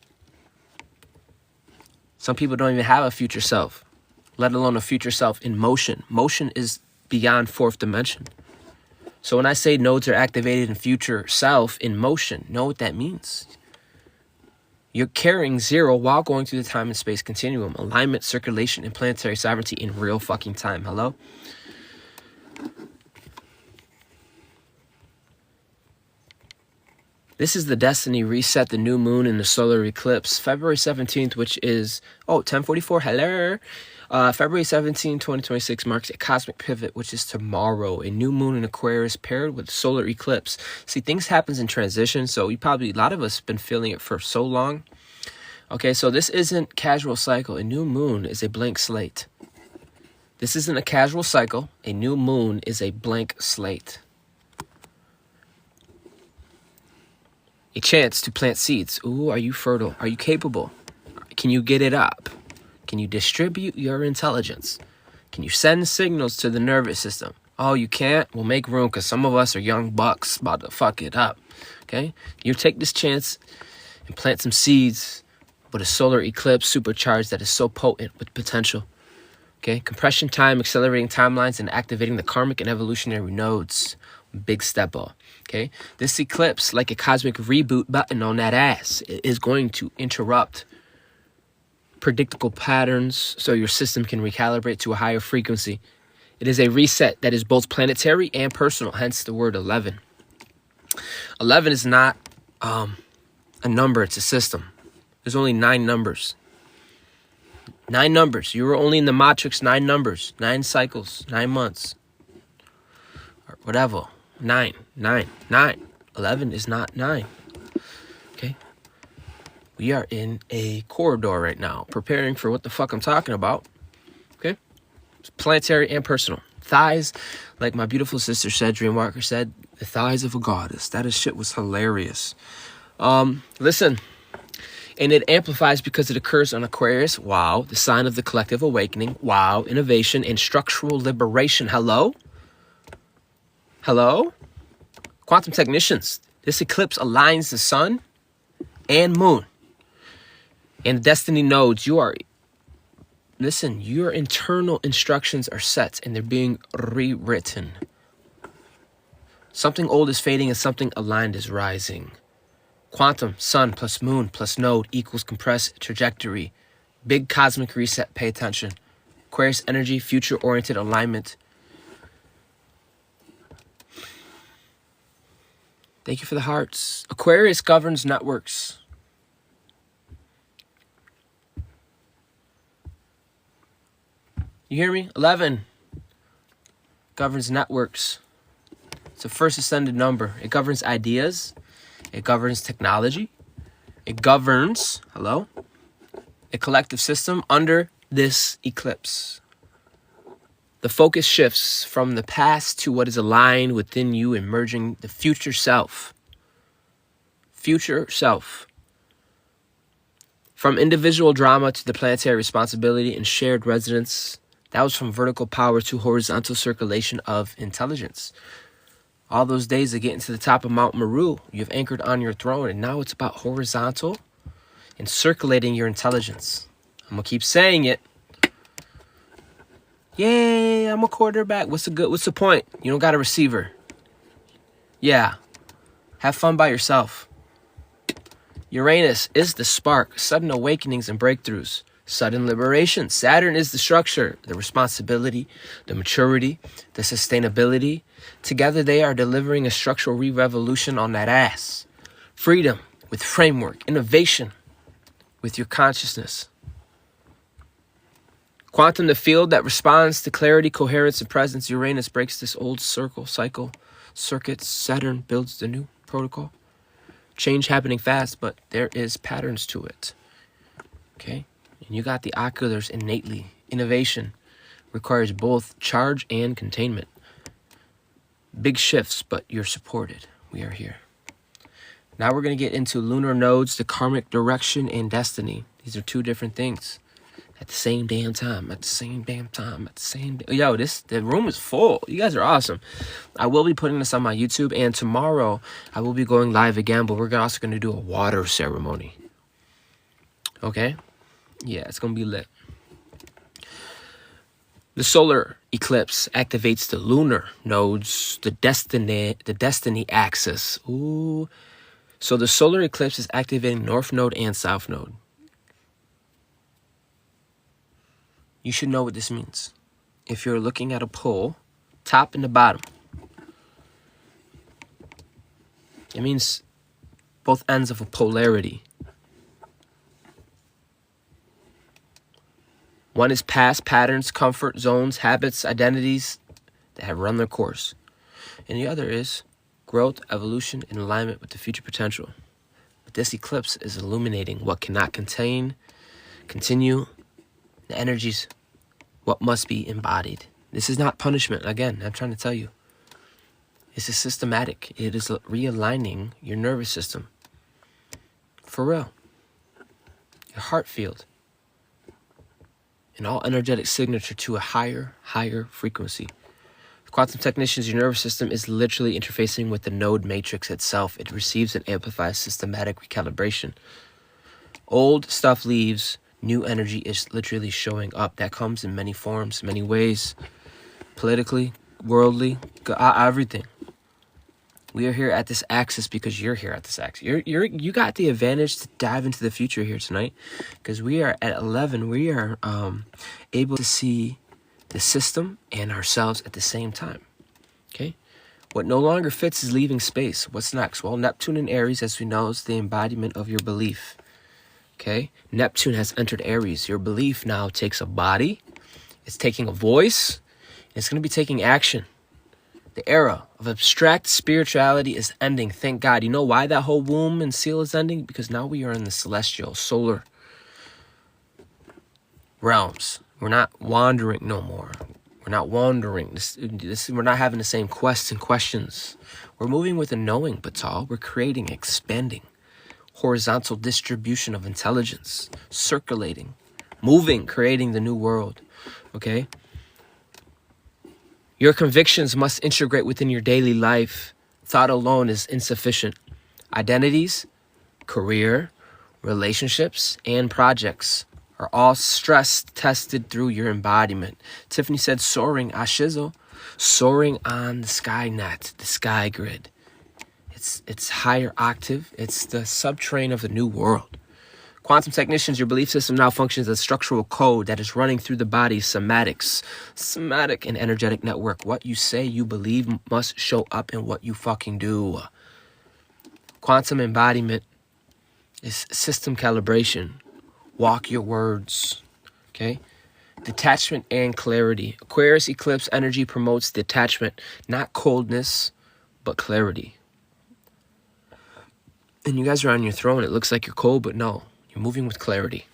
Some people don't even have a future self, let alone a future self in motion. Motion is beyond fourth dimension. So when I say nodes are activated in future self in motion, know what that means. You're carrying zero while going through the time and space continuum. Alignment, circulation, and planetary sovereignty in real fucking time. Hello? This is the destiny reset, the new moon and the solar eclipse. February 17th, which is, 10:44. Hello? February 17, 2026 marks a cosmic pivot, which is tomorrow. A new moon in Aquarius paired with solar eclipse. See, things happens in transition, so a lot of us have been feeling it for so long. Okay, so this isn't casual cycle. A new moon is a blank slate. This isn't a casual cycle. A new moon is a blank slate. A chance to plant seeds. Ooh, are you fertile? Are you capable? Can you get it up? Can you distribute your intelligence? Can you send signals to the nervous system? Oh, you can't? Well, make room, because some of us are young bucks about to fuck it up. Okay? You take this chance and plant some seeds with a solar eclipse supercharged that is so potent with potential. Okay? Compression time, accelerating timelines, and activating the karmic and evolutionary nodes. Big step up. Okay? This eclipse, like a cosmic reboot button on that ass, is going to interrupt predictable patterns so your system can recalibrate to a higher frequency. It is a reset that is both planetary and personal, hence the word 11. 11 is not a number, it's a system. There's only 9 numbers. 9 numbers. You were only in the matrix 9 numbers, 9 cycles, 9 months, or whatever. 9. 11 is not 9. Okay? We are in a corridor right now, preparing for what the fuck I'm talking about. Okay? It's planetary and personal. Thighs, like my beautiful sister said, Dreamwalker said, the thighs of a goddess. That shit was hilarious. Listen, and it amplifies because it occurs on Aquarius. Wow. The sign of the collective awakening. Wow. Innovation and structural liberation. Hello? Hello? Quantum technicians. This eclipse aligns the sun and moon. And destiny nodes, your internal instructions are set and they're being rewritten. Something old is fading and something aligned is rising. Quantum, sun plus moon plus node equals compressed trajectory. Big cosmic reset, pay attention. Aquarius energy, future-oriented alignment. Thank you for the hearts. Aquarius governs networks. You hear me? 11 governs networks. It's the first ascended number. It governs ideas. It governs technology. It governs, hello, a collective system under this eclipse. The focus shifts from the past to what is aligned within you, emerging the future self. Future self. From individual drama to the planetary responsibility and shared residence. That was from vertical power to horizontal circulation of intelligence. All those days of getting to the top of Mount Meru, you've anchored on your throne, and now it's about horizontal and circulating your intelligence. I'm going to keep saying it. Yay, I'm a quarterback. What's the point? You don't got a receiver. Yeah. Have fun by yourself. Uranus is the spark, sudden awakenings and breakthroughs. Sudden liberation. Saturn is the structure, the responsibility, the maturity, the sustainability. Together they are delivering a structural re-revolution on that ass. Freedom with framework. Innovation with your consciousness. Quantum, the field that responds to clarity, coherence, and presence. Uranus breaks this old cycle. Circuits. Saturn builds the new protocol. Change happening fast, but there is patterns to it. Okay? And you got the oculars innately. Innovation requires both charge and containment. Big shifts, but you're supported. We are here. Now we're going to get into lunar nodes, the karmic direction, and destiny. These are 2 different things. At the same damn time. Yo, the room is full. You guys are awesome. I will be putting this on my YouTube, and tomorrow I will be going live again, but we're also going to do a water ceremony. Okay? Yeah, it's going to be lit. The solar eclipse activates the lunar nodes, the destiny axis. Ooh. So the solar eclipse is activating north node and south node. You should know what this means. If you're looking at a pole, top and the bottom, it means both ends of a polarity. One is past patterns, comfort zones, habits, identities that have run their course. And the other is growth, evolution, and alignment with the future potential. But this eclipse is illuminating what cannot continue, the energies, what must be embodied. This is not punishment. Again, I'm trying to tell you. This is systematic. It is realigning your nervous system. For real. Your heart field. and all energetic signature to a higher frequency. Quantum technicians, your nervous system is literally interfacing with the node matrix itself. It receives and amplifies systematic recalibration. Old stuff leaves, new energy is literally showing up. That comes in many forms, many ways. Politically, worldly, everything. We are here at this axis because you're here at this axis. You got the advantage to dive into the future here tonight, because we are at 11. We are able to see the system and ourselves at the same time. Okay, what no longer fits is leaving space. What's next? Well, Neptune in Aries, as we know, is the embodiment of your belief. Okay, Neptune has entered Aries. Your belief now takes a body. It's taking a voice. It's going to be taking action. The era of abstract spirituality is ending. Thank God. You know why that whole womb and seal is ending? Because now we are in the celestial, solar realms. We're not wandering no more. We're not wandering. We're not having the same quests and questions. We're moving with a knowing, Batal. We're creating, expanding. Horizontal distribution of intelligence. Circulating. Moving, creating the new world. Okay? Your convictions must integrate within your daily life. Thought alone is insufficient. Identities, career, relationships, and projects are all stress tested through your embodiment. Tiffany said soaring ashizzle, soaring on the sky net, the sky grid. It's higher octave. It's the subtrain of the new world. Quantum technicians, your belief system now functions as a structural code that is running through the body's somatic and energetic network. What you say you believe must show up in what you fucking do. Quantum embodiment is system calibration. Walk your words. Okay? Detachment and clarity. Aquarius eclipse energy promotes detachment, not coldness, but clarity. And you guys are on your throne. It looks like you're cold, but no. You're moving with clarity,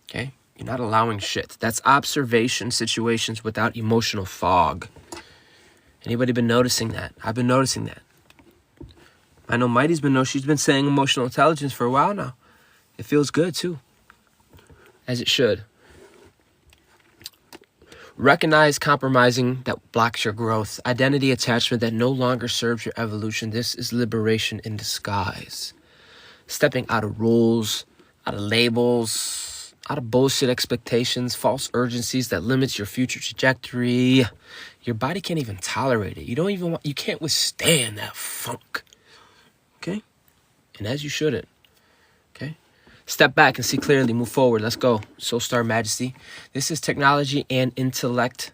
okay? You're not allowing shit. That's observation situations without emotional fog. Anybody been noticing that? I've been noticing that. I know Mighty's been she's been saying emotional intelligence for a while now. It feels good too, as it should. Recognize compromising that blocks your growth. Identity attachment that no longer serves your evolution. This is liberation in disguise. Stepping out of rules, out of labels, out of bullshit expectations, false urgencies that limits your future trajectory. Your body can't even tolerate it. You can't withstand that funk. Okay? And as you shouldn't. Okay? Step back and see clearly. Move forward. Let's go. Soul Star Majesty. This is technology and intellect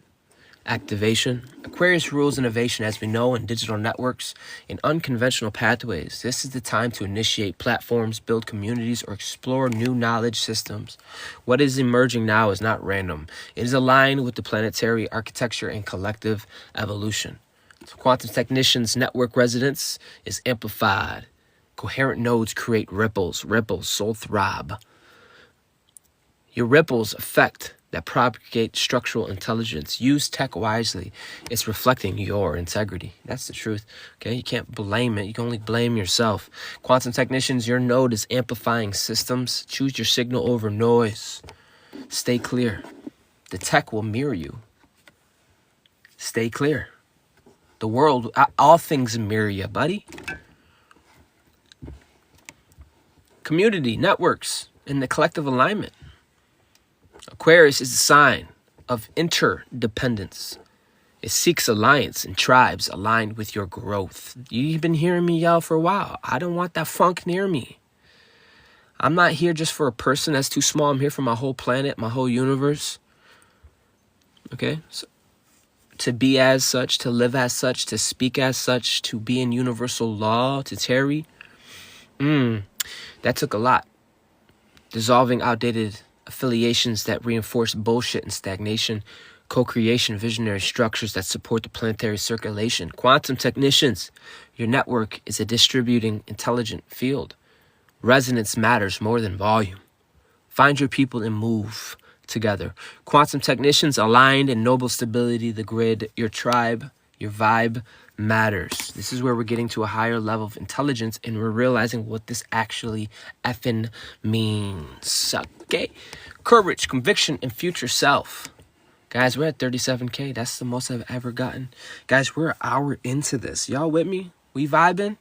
activation. Aquarius rules innovation, as we know, in digital networks and unconventional pathways. This is the time to initiate platforms, build communities, or explore new knowledge systems. What is emerging now is not random. It is aligned with the planetary architecture and collective evolution. So quantum technicians' network resonance is amplified. Coherent nodes create ripples, soul throb. Your ripples affect that propagate structural intelligence. Use tech wisely. It's reflecting your integrity. That's the truth. Okay, you can't blame it. You can only blame yourself. Quantum technicians, your node is amplifying systems. Choose your signal over noise. Stay clear. The tech will mirror you. Stay clear. The world, all things mirror you, buddy. Community, networks, and the collective alignment. Aquarius is a sign of interdependence. It seeks alliance and tribes aligned with your growth. You've been hearing me yell for a while. I don't want that funk near me. I'm not here just for a person that's too small. I'm here for my whole planet, my whole universe. Okay? So, to be as such, to live as such, to speak as such, to be in universal law, to tarry. That took a lot. Dissolving outdated affiliations that reinforce bullshit and stagnation, co-creation, visionary structures that support the planetary circulation. Quantum technicians, your network is a distributing intelligent field. Resonance matters more than volume. Find your people and move together. Quantum technicians aligned in noble stability, the grid, your tribe, your vibe matters. This is where we're getting to a higher level of intelligence and we're realizing what this actually effing means. Okay? Courage, conviction, and future self. Guys, we're at 37K. That's the most I've ever gotten. Guys, we're an hour into this. Y'all with me? We vibing?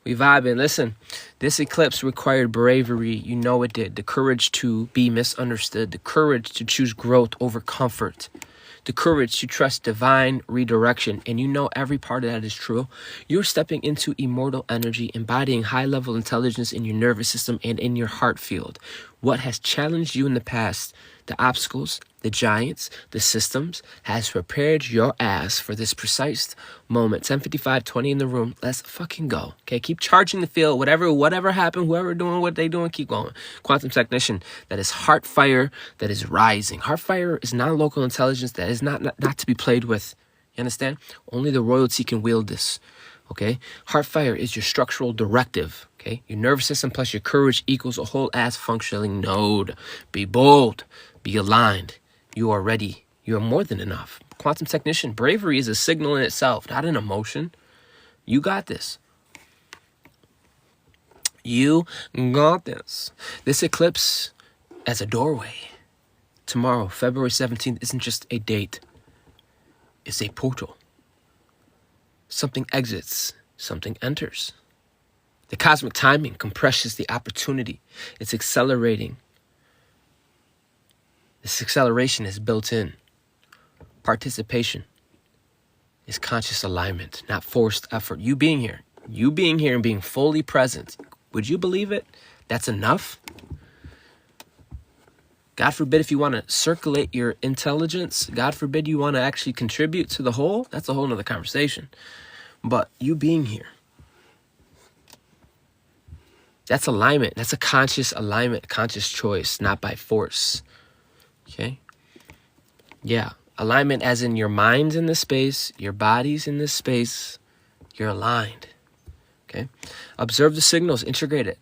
We vibing. Listen, this eclipse required bravery. You know it did. The courage to be misunderstood. The courage to choose growth over comfort. The courage to trust divine redirection. And you know every part of that is true. You're stepping into immortal energy, embodying high-level intelligence in your nervous system and in your heart field. What has challenged you in the past, the obstacles, the giants, the systems, has prepared your ass for this precise moment. 10:55, 20 in the room. Let's fucking go. Okay, keep charging the field. Whatever happened, whoever doing what they doing, keep going. Quantum technician, that is heart fire that is rising. Heart fire is non-local intelligence that is not to be played with. You understand? Only the royalty can wield this. Okay, heart fire is your structural directive. Okay, your nervous system plus your courage equals a whole ass functioning node. Be bold, be aligned. You are ready. You are more than enough. Quantum technician, bravery is a signal in itself, not an emotion. You got this. You got this. This eclipse as a doorway. Tomorrow, February 17th, isn't just a date. It's a portal. Something exits, something enters. The cosmic timing compresses the opportunity. It's accelerating. This acceleration is built in. Participation is conscious alignment, not forced effort. You being here and being fully present. Would you believe it? That's enough. God forbid if you want to circulate your intelligence. God forbid you want to actually contribute to the whole. That's a whole nother conversation. But you being here, that's alignment. That's a conscious alignment, conscious choice, not by force. Okay? Yeah. Alignment as in your mind's in this space, your body's in this space, you're aligned. Okay? Observe the signals, integrate it.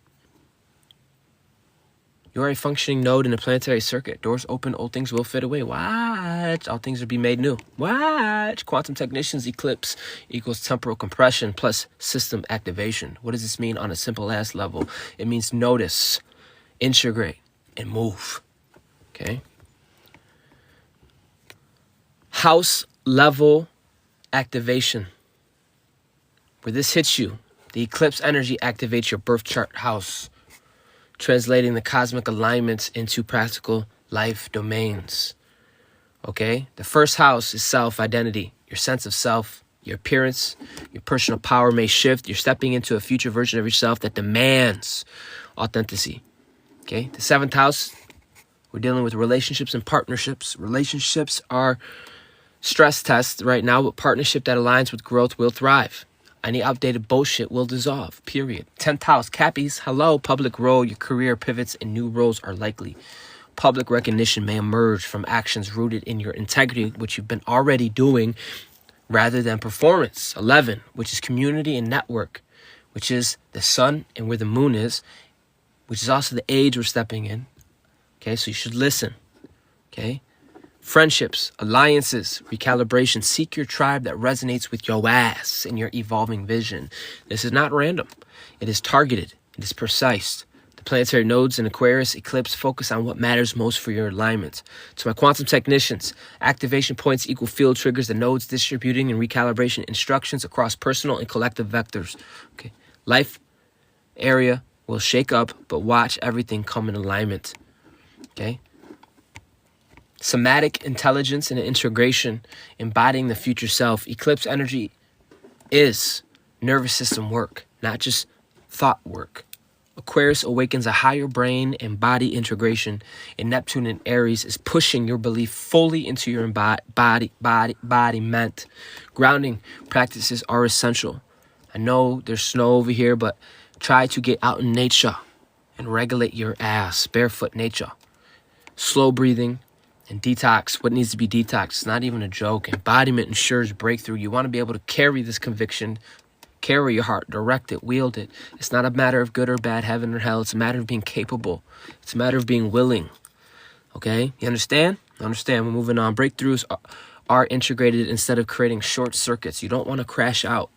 You are a functioning node in a planetary circuit. Doors open, old things will fade away. Watch. All things will be made new. Watch. Quantum technicians eclipse equals temporal compression plus system activation. What does this mean on a simple ass level? It means notice, integrate, and move. Okay? House level activation. Where this hits you, the eclipse energy activates your birth chart house, translating the cosmic alignments into practical life domains. Okay? The first house is self-identity. Your sense of self, your appearance, your personal power may shift. You're stepping into a future version of yourself that demands authenticity. Okay? The seventh house, we're dealing with relationships and partnerships. Relationships are stress tests right now, but partnership that aligns with growth will thrive. Any outdated bullshit will dissolve, period. 10th house, Cappies, hello, public role, your career pivots and new roles are likely. Public recognition may emerge from actions rooted in your integrity, which you've been already doing, rather than performance. 11, which is community and network, which is the sun and where the moon is, which is also the age we're stepping in. Okay, so you should listen. Okay? Friendships, alliances, recalibration. Seek your tribe that resonates with your ass and your evolving vision. This is not random. It is targeted. It is precise. The planetary nodes in Aquarius eclipse focus on what matters most for your alignment. To my quantum technicians, activation points equal field triggers, the nodes distributing and recalibration instructions across personal and collective vectors. Okay, life area will shake up, but watch everything come in alignment. Okay. Somatic intelligence and integration, embodying the future self. Eclipse energy is nervous system work, not just thought work. Aquarius awakens a higher brain and body integration, and Neptune in Aries is pushing your belief fully into your embodiment. Grounding practices are essential. I know there's snow over here, but try to get out in nature and regulate your ass. Barefoot nature. Slow breathing. And detox, what needs to be detoxed. It's not even a joke. Embodiment ensures breakthrough. You want to be able to carry this conviction, carry your heart, direct it, wield it. It's not a matter of good or bad, heaven or hell. It's a matter of being capable. It's a matter of being willing. Okay? You understand? Understand. We're moving on. Breakthroughs are integrated instead of creating short circuits. You don't want to crash out.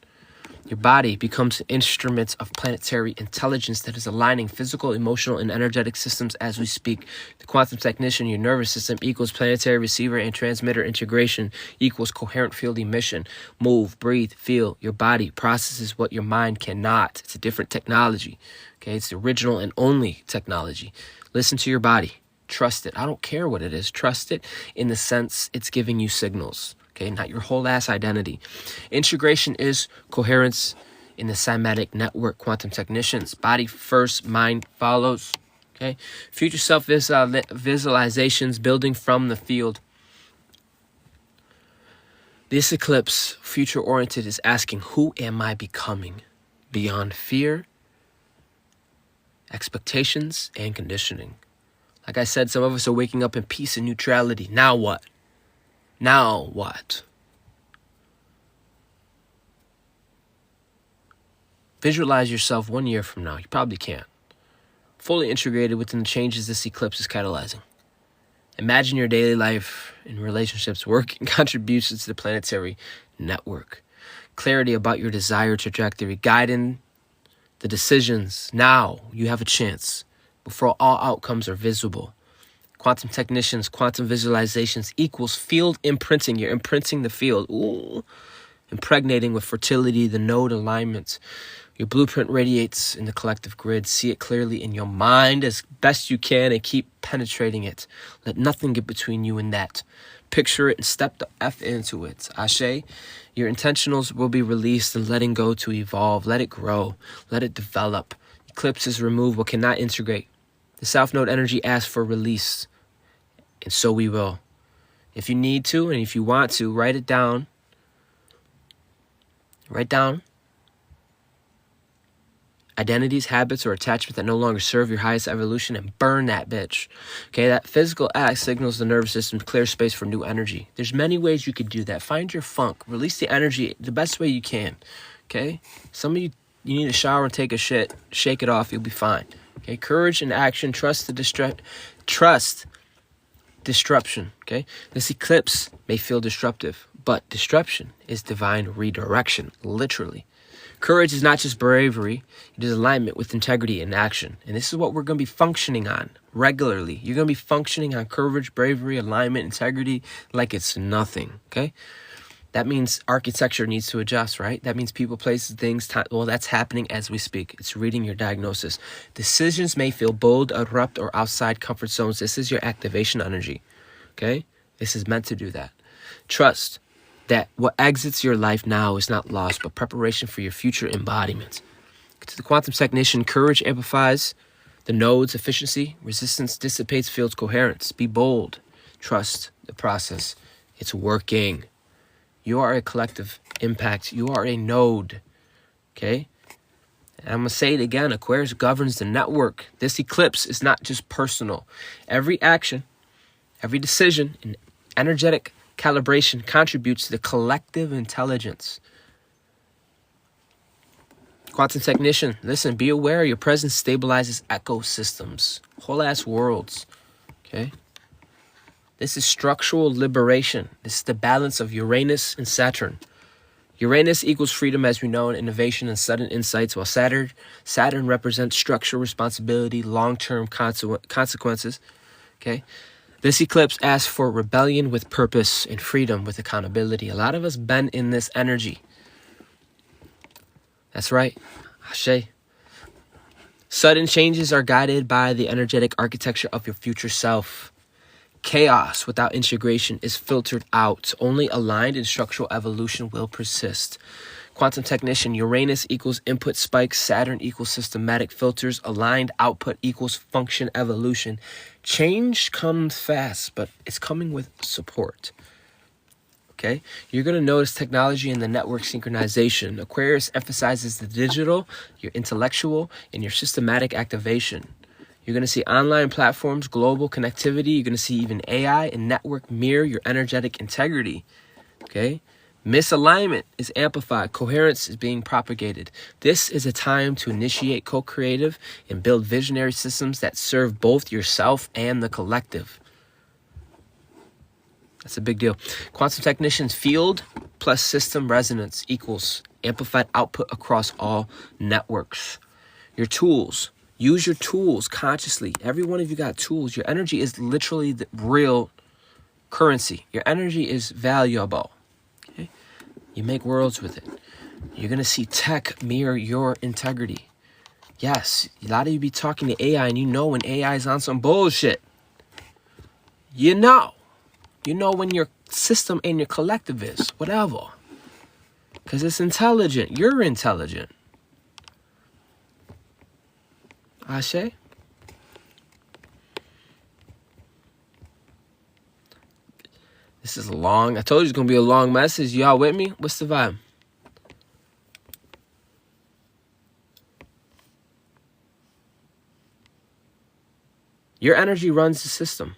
Your body becomes an instrument of planetary intelligence that is aligning physical, emotional, and energetic systems as we speak. The quantum technician, your nervous system equals planetary receiver and transmitter integration equals coherent field emission. Move, breathe, feel. Your body processes what your mind cannot. It's a different technology. Okay, it's the original and only technology. Listen to your body. Trust it. I don't care what it is. Trust it in the sense it's giving you signals. Okay, not your whole ass identity. Integration is coherence in the cymatic network. Quantum technicians, body first, mind follows. Okay, future self visualizations building from the field. This eclipse, future oriented, is asking, who am I becoming beyond fear, expectations, and conditioning? Like I said, some of us are waking up in peace and neutrality. Now what? Now what? Visualize yourself 1 year from now. You probably can't. Fully integrated within the changes this eclipse is catalyzing. Imagine your daily life and relationships, work, and contributions to the planetary network. Clarity about your desired trajectory, guiding the decisions. Now you have a chance before all outcomes are visible. Quantum technicians, quantum visualizations equals field imprinting. You're imprinting the field. Ooh. Impregnating with fertility, the node alignment. Your blueprint radiates in the collective grid. See it clearly in your mind as best you can and keep penetrating it. Let nothing get between you and that. Picture it and step the F into it. Ashe, your intentionals will be released and letting go to evolve. Let it grow. Let it develop. Eclipses remove what cannot integrate. The South Node energy asks for release. And so we will. If you need to and if you want to, write it down. Write down identities, habits, or attachments that no longer serve your highest evolution and burn that bitch. Okay, that physical act signals the nervous system to clear space for new energy. There's many ways you could do that. Find your funk. Release the energy the best way you can. Okay? Some of you need a shower and take a shit. Shake it off. You'll be fine. Okay? Courage and action. Trust disruption. Okay? This eclipse may feel disruptive, but disruption is divine redirection, literally. Courage is not just bravery, it is alignment with integrity and action. And this is what we're going to be functioning on regularly. You're going to be functioning on courage, bravery, alignment, integrity like it's nothing, okay? That means architecture needs to adjust, right? That means people, places, things, time. Well, that's happening as we speak. It's reading your diagnosis. Decisions may feel bold, abrupt, or outside comfort zones. This is your activation energy, okay? This is meant to do that. Trust that what exits your life now is not lost, but preparation for your future embodiment. To the quantum technician, courage amplifies the nodes' efficiency. Resistance dissipates fields' coherence. Be bold. Trust the process. It's working. You are a collective impact. You are a node. Okay? And I'm going to say it again. Aquarius governs the network. This eclipse is not just personal. Every action, every decision, and energetic calibration contributes to the collective intelligence. Quantum technician, listen, be aware your presence stabilizes ecosystems, whole ass worlds. Okay? This is structural liberation. This is the balance of Uranus and Saturn. Uranus equals freedom, as we know, and innovation and sudden insights, while Saturn represents structural responsibility, long-term consequences. Okay? This eclipse asks for rebellion with purpose and freedom with accountability. A lot of us been in this energy. That's right. Ashe. Sudden changes are guided by the energetic architecture of your future self. Chaos without integration is filtered out. Only aligned and structural evolution will persist. Quantum technician, Uranus equals input spikes, Saturn equals systematic filters, aligned output equals function evolution. Change comes fast, but it's coming with support. Okay? You're going to notice technology and the network synchronization. Aquarius emphasizes the digital, your intellectual, and your systematic activation. You're going to see online platforms, global connectivity. You're going to see even AI and network mirror your energetic integrity. Okay? Misalignment is amplified. Coherence is being propagated. This is a time to initiate co-creative and build visionary systems that serve both yourself and the collective. That's a big deal. Quantum technicians, field plus system resonance equals amplified output across all networks. Your tools. Use your tools consciously. Every one of you got tools. Your energy is literally the real currency. Your energy is valuable. Okay? You make worlds with it. You're going to see tech mirror your integrity. Yes, a lot of you be talking to AI and you know when AI is on some bullshit. You know. You know when your system and your collective is. Whatever. Because it's intelligent. You're intelligent. Ashe? This is long. I told you it's going to be a long message. Y'all with me? What's the vibe? Your energy runs the system.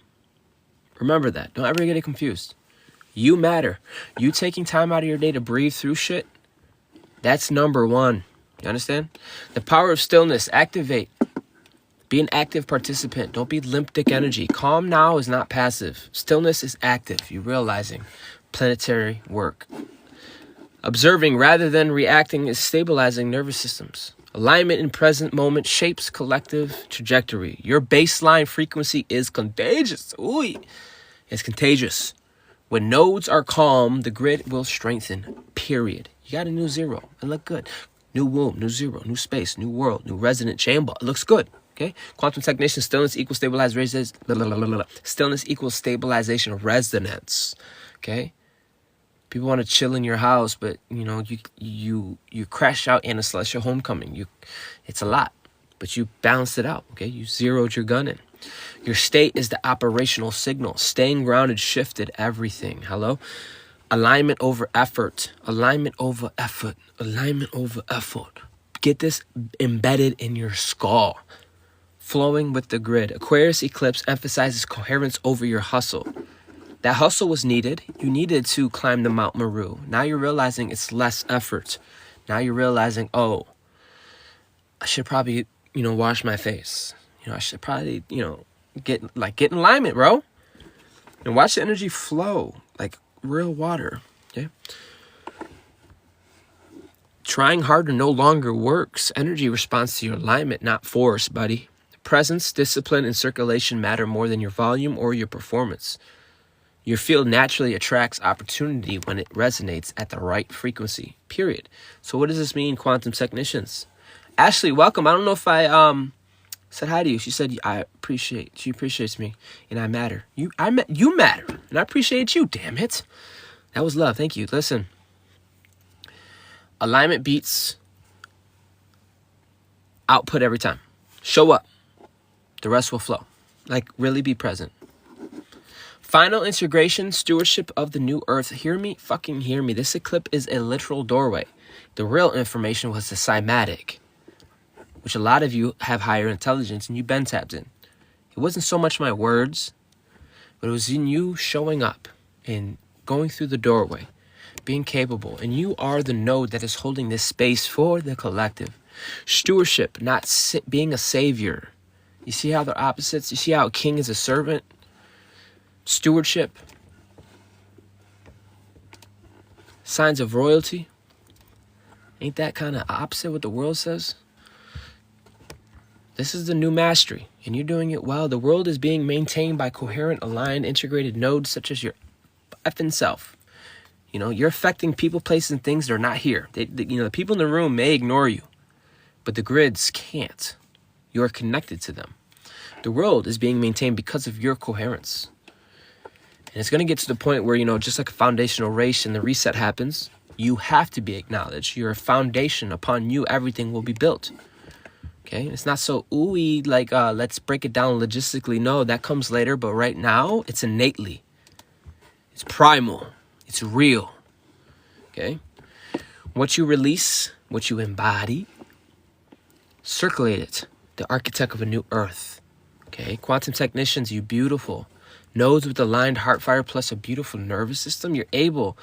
Remember that. Don't ever get it confused. You matter. You taking time out of your day to breathe through shit, that's number one. You understand? The power of stillness. Activate. Be an active participant. Don't be limp dick energy. Calm now is not passive. Stillness is active. You realizing planetary work. Observing rather than reacting is stabilizing nervous systems. Alignment in present moment shapes collective trajectory. Your baseline frequency is contagious. Ooh, it's contagious. When nodes are calm, the grid will strengthen. Period. You got a new zero. It look good. New womb, new zero, new space, new world, new resonant chamber. It looks good. Okay. Quantum technician, stillness equals stabilized resonance. Stillness equals stabilization of resonance. Okay. People want to chill in your house, but you know you crash out in a celestial homecoming. It's a lot, but you balanced it out. Okay, you zeroed your gun in. Your state is the operational signal. Staying grounded shifted everything. Hello, alignment over effort. Alignment over effort. Alignment over effort. Get this embedded in your skull. Flowing with the grid. Aquarius eclipse emphasizes coherence over your hustle. That hustle was needed. You needed to climb the Mount Meru. Now you're realizing it's less effort. Now you're realizing, oh, I should probably, wash my face. I should probably, get in alignment, bro. And watch the energy flow like real water. Okay. Trying harder no longer works. Energy responds to your alignment, not force, buddy. Presence, discipline, and circulation matter more than your volume or your performance. Your field naturally attracts opportunity when it resonates at the right frequency, period. So what does this mean, quantum technicians? Ashley, welcome. I don't know if I said hi to you. She said she appreciates me and I matter. You matter and I appreciate you, damn it. That was love. Thank you. Listen. Alignment beats output every time. Show up. The rest will flow. Like, really be present. Final integration, stewardship of the new earth. Hear me? Fucking hear me. This eclipse is a literal doorway. The real information was the cymatic, which a lot of you have higher intelligence and you've been tapped in. It wasn't so much my words, but it was in you showing up and going through the doorway, being capable. And you are the node that is holding this space for the collective. Stewardship, not being a savior. You see how they're opposites? You see how a king is a servant? Stewardship. Signs of royalty. Ain't that kind of opposite what the world says? This is the new mastery, and you're doing it well. The world is being maintained by coherent, aligned, integrated nodes such as your effing self. You're affecting people, places, and things that are not here. The people in the room may ignore you, but the grids can't. You're connected to them. The world is being maintained because of your coherence. And it's going to get to the point where, just like a foundational race and the reset happens, you have to be acknowledged. You're a foundation. Upon you, everything will be built. Okay? It's not so ooey, like, let's break it down logistically. No, that comes later. But right now, it's innately. It's primal. It's real. Okay? What you release, what you embody, circulate it. The architect of a new earth. Okay? Quantum technicians, you beautiful. Nodes with aligned heart fire plus a beautiful nervous system. You're able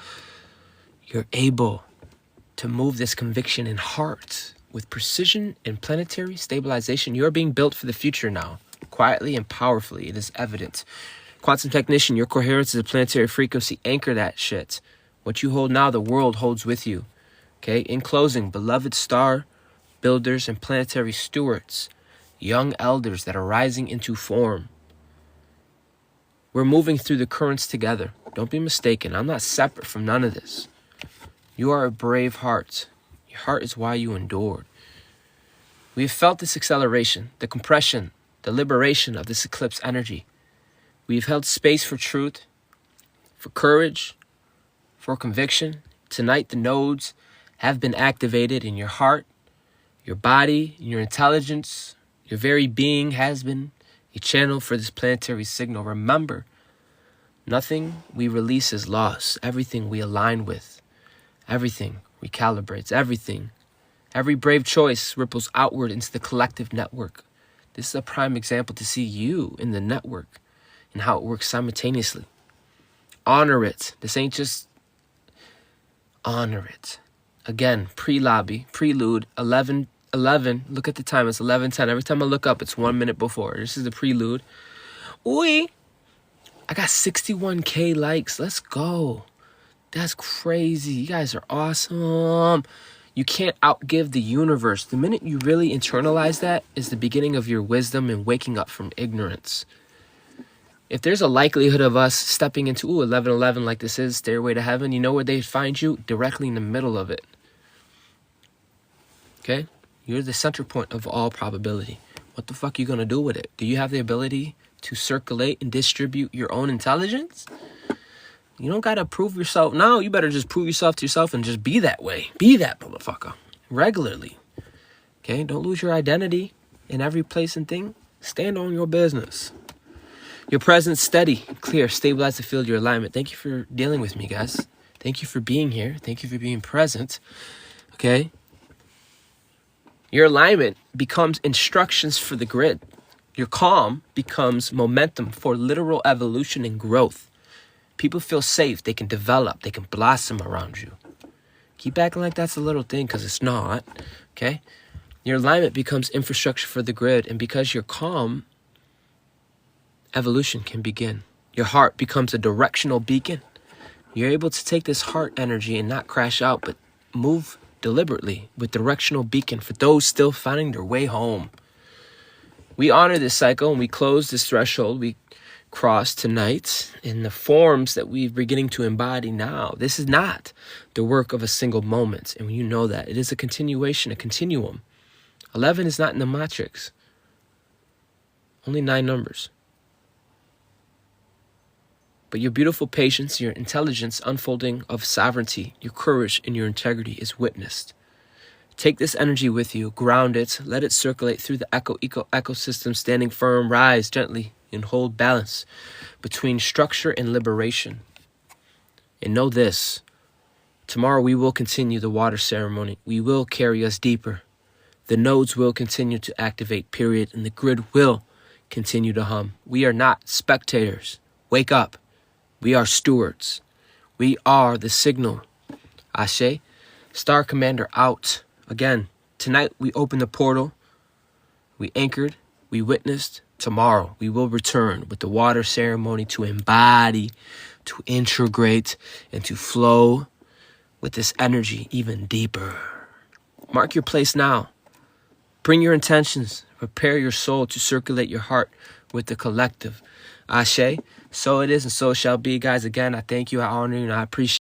to move this conviction in heart with precision and planetary stabilization. You're being built for the future now. Quietly and powerfully. It is evident. Quantum technician, your coherence is a planetary frequency. Anchor that shit. What you hold now, the world holds with you. Okay? In closing, beloved star builders and planetary stewards, young elders that are rising into form. We're moving through the currents together. Don't be mistaken. I'm not separate from none of this. You are a brave heart. Your heart is why you endured. We have felt this acceleration, the compression, the liberation of this eclipse energy. We have held space for truth, for courage, for conviction. Tonight, the nodes have been activated in your heart, your body, your intelligence. Your very being has been a channel for this planetary signal. Remember, nothing we release is lost. Everything we align with, everything recalibrates, everything. Every brave choice ripples outward into the collective network. This is a prime example to see you in the network and how it works simultaneously. Honor it. This ain't just honor it. Again, pre-lobby, prelude, 11, look at the time, it's 11:10. Every time I look up, it's 1 minute before. This is the prelude. Oi, I got 61K likes. Let's go. That's crazy. You guys are awesome. You can't outgive the universe. The minute you really internalize that is the beginning of your wisdom and waking up from ignorance. If there's a likelihood of us stepping into 11:11 like this is Stairway to Heaven, you know where they'd find you? Directly in the middle of it. Okay? You're the center point of all probability. What the fuck are you going to do with it? Do you have the ability to circulate and distribute your own intelligence? You don't got to prove yourself. No, you better just prove yourself to yourself and just be that way. Be that motherfucker. Regularly. Okay? Don't lose your identity in every place and thing. Stand on your business. Your presence steady, clear, stabilize the field, your alignment. Thank you for dealing with me, guys. Thank you for being here. Thank you for being present. Okay? Your alignment becomes instructions for the grid. Your calm becomes momentum for literal evolution and growth. People feel safe. They can develop. They can blossom around you. Keep acting like that's a little thing because it's not. Okay? Your alignment becomes infrastructure for the grid. And because you're calm, evolution can begin. Your heart becomes a directional beacon. You're able to take this heart energy and not crash out, but move deliberately with directional beacon for those still finding their way home. We honor this cycle and we close this threshold we cross tonight in the forms that we're beginning to embody now. This is not the work of a single moment, and you know that. It is a continuation, a continuum. 11 is not in the matrix. Only 9 numbers. But your beautiful patience, your intelligence, unfolding of sovereignty, your courage, and your integrity is witnessed. Take this energy with you, ground it, let it circulate through the ecosystem, standing firm, rise gently, and hold balance between structure and liberation. And know this, tomorrow we will continue the water ceremony. We will carry us deeper. The nodes will continue to activate, period, and the grid will continue to hum. We are not spectators. Wake up. We are stewards. We are the signal. Ashe. Star Commander out. Again, tonight we opened the portal. We anchored. We witnessed. Tomorrow we will return with the water ceremony to embody, to integrate, and to flow with this energy even deeper. Mark your place now. Bring your intentions. Prepare your soul to circulate your heart with the collective. Ashe. So it is and so it shall be, guys. Again, I thank you, I honor you, and I appreciate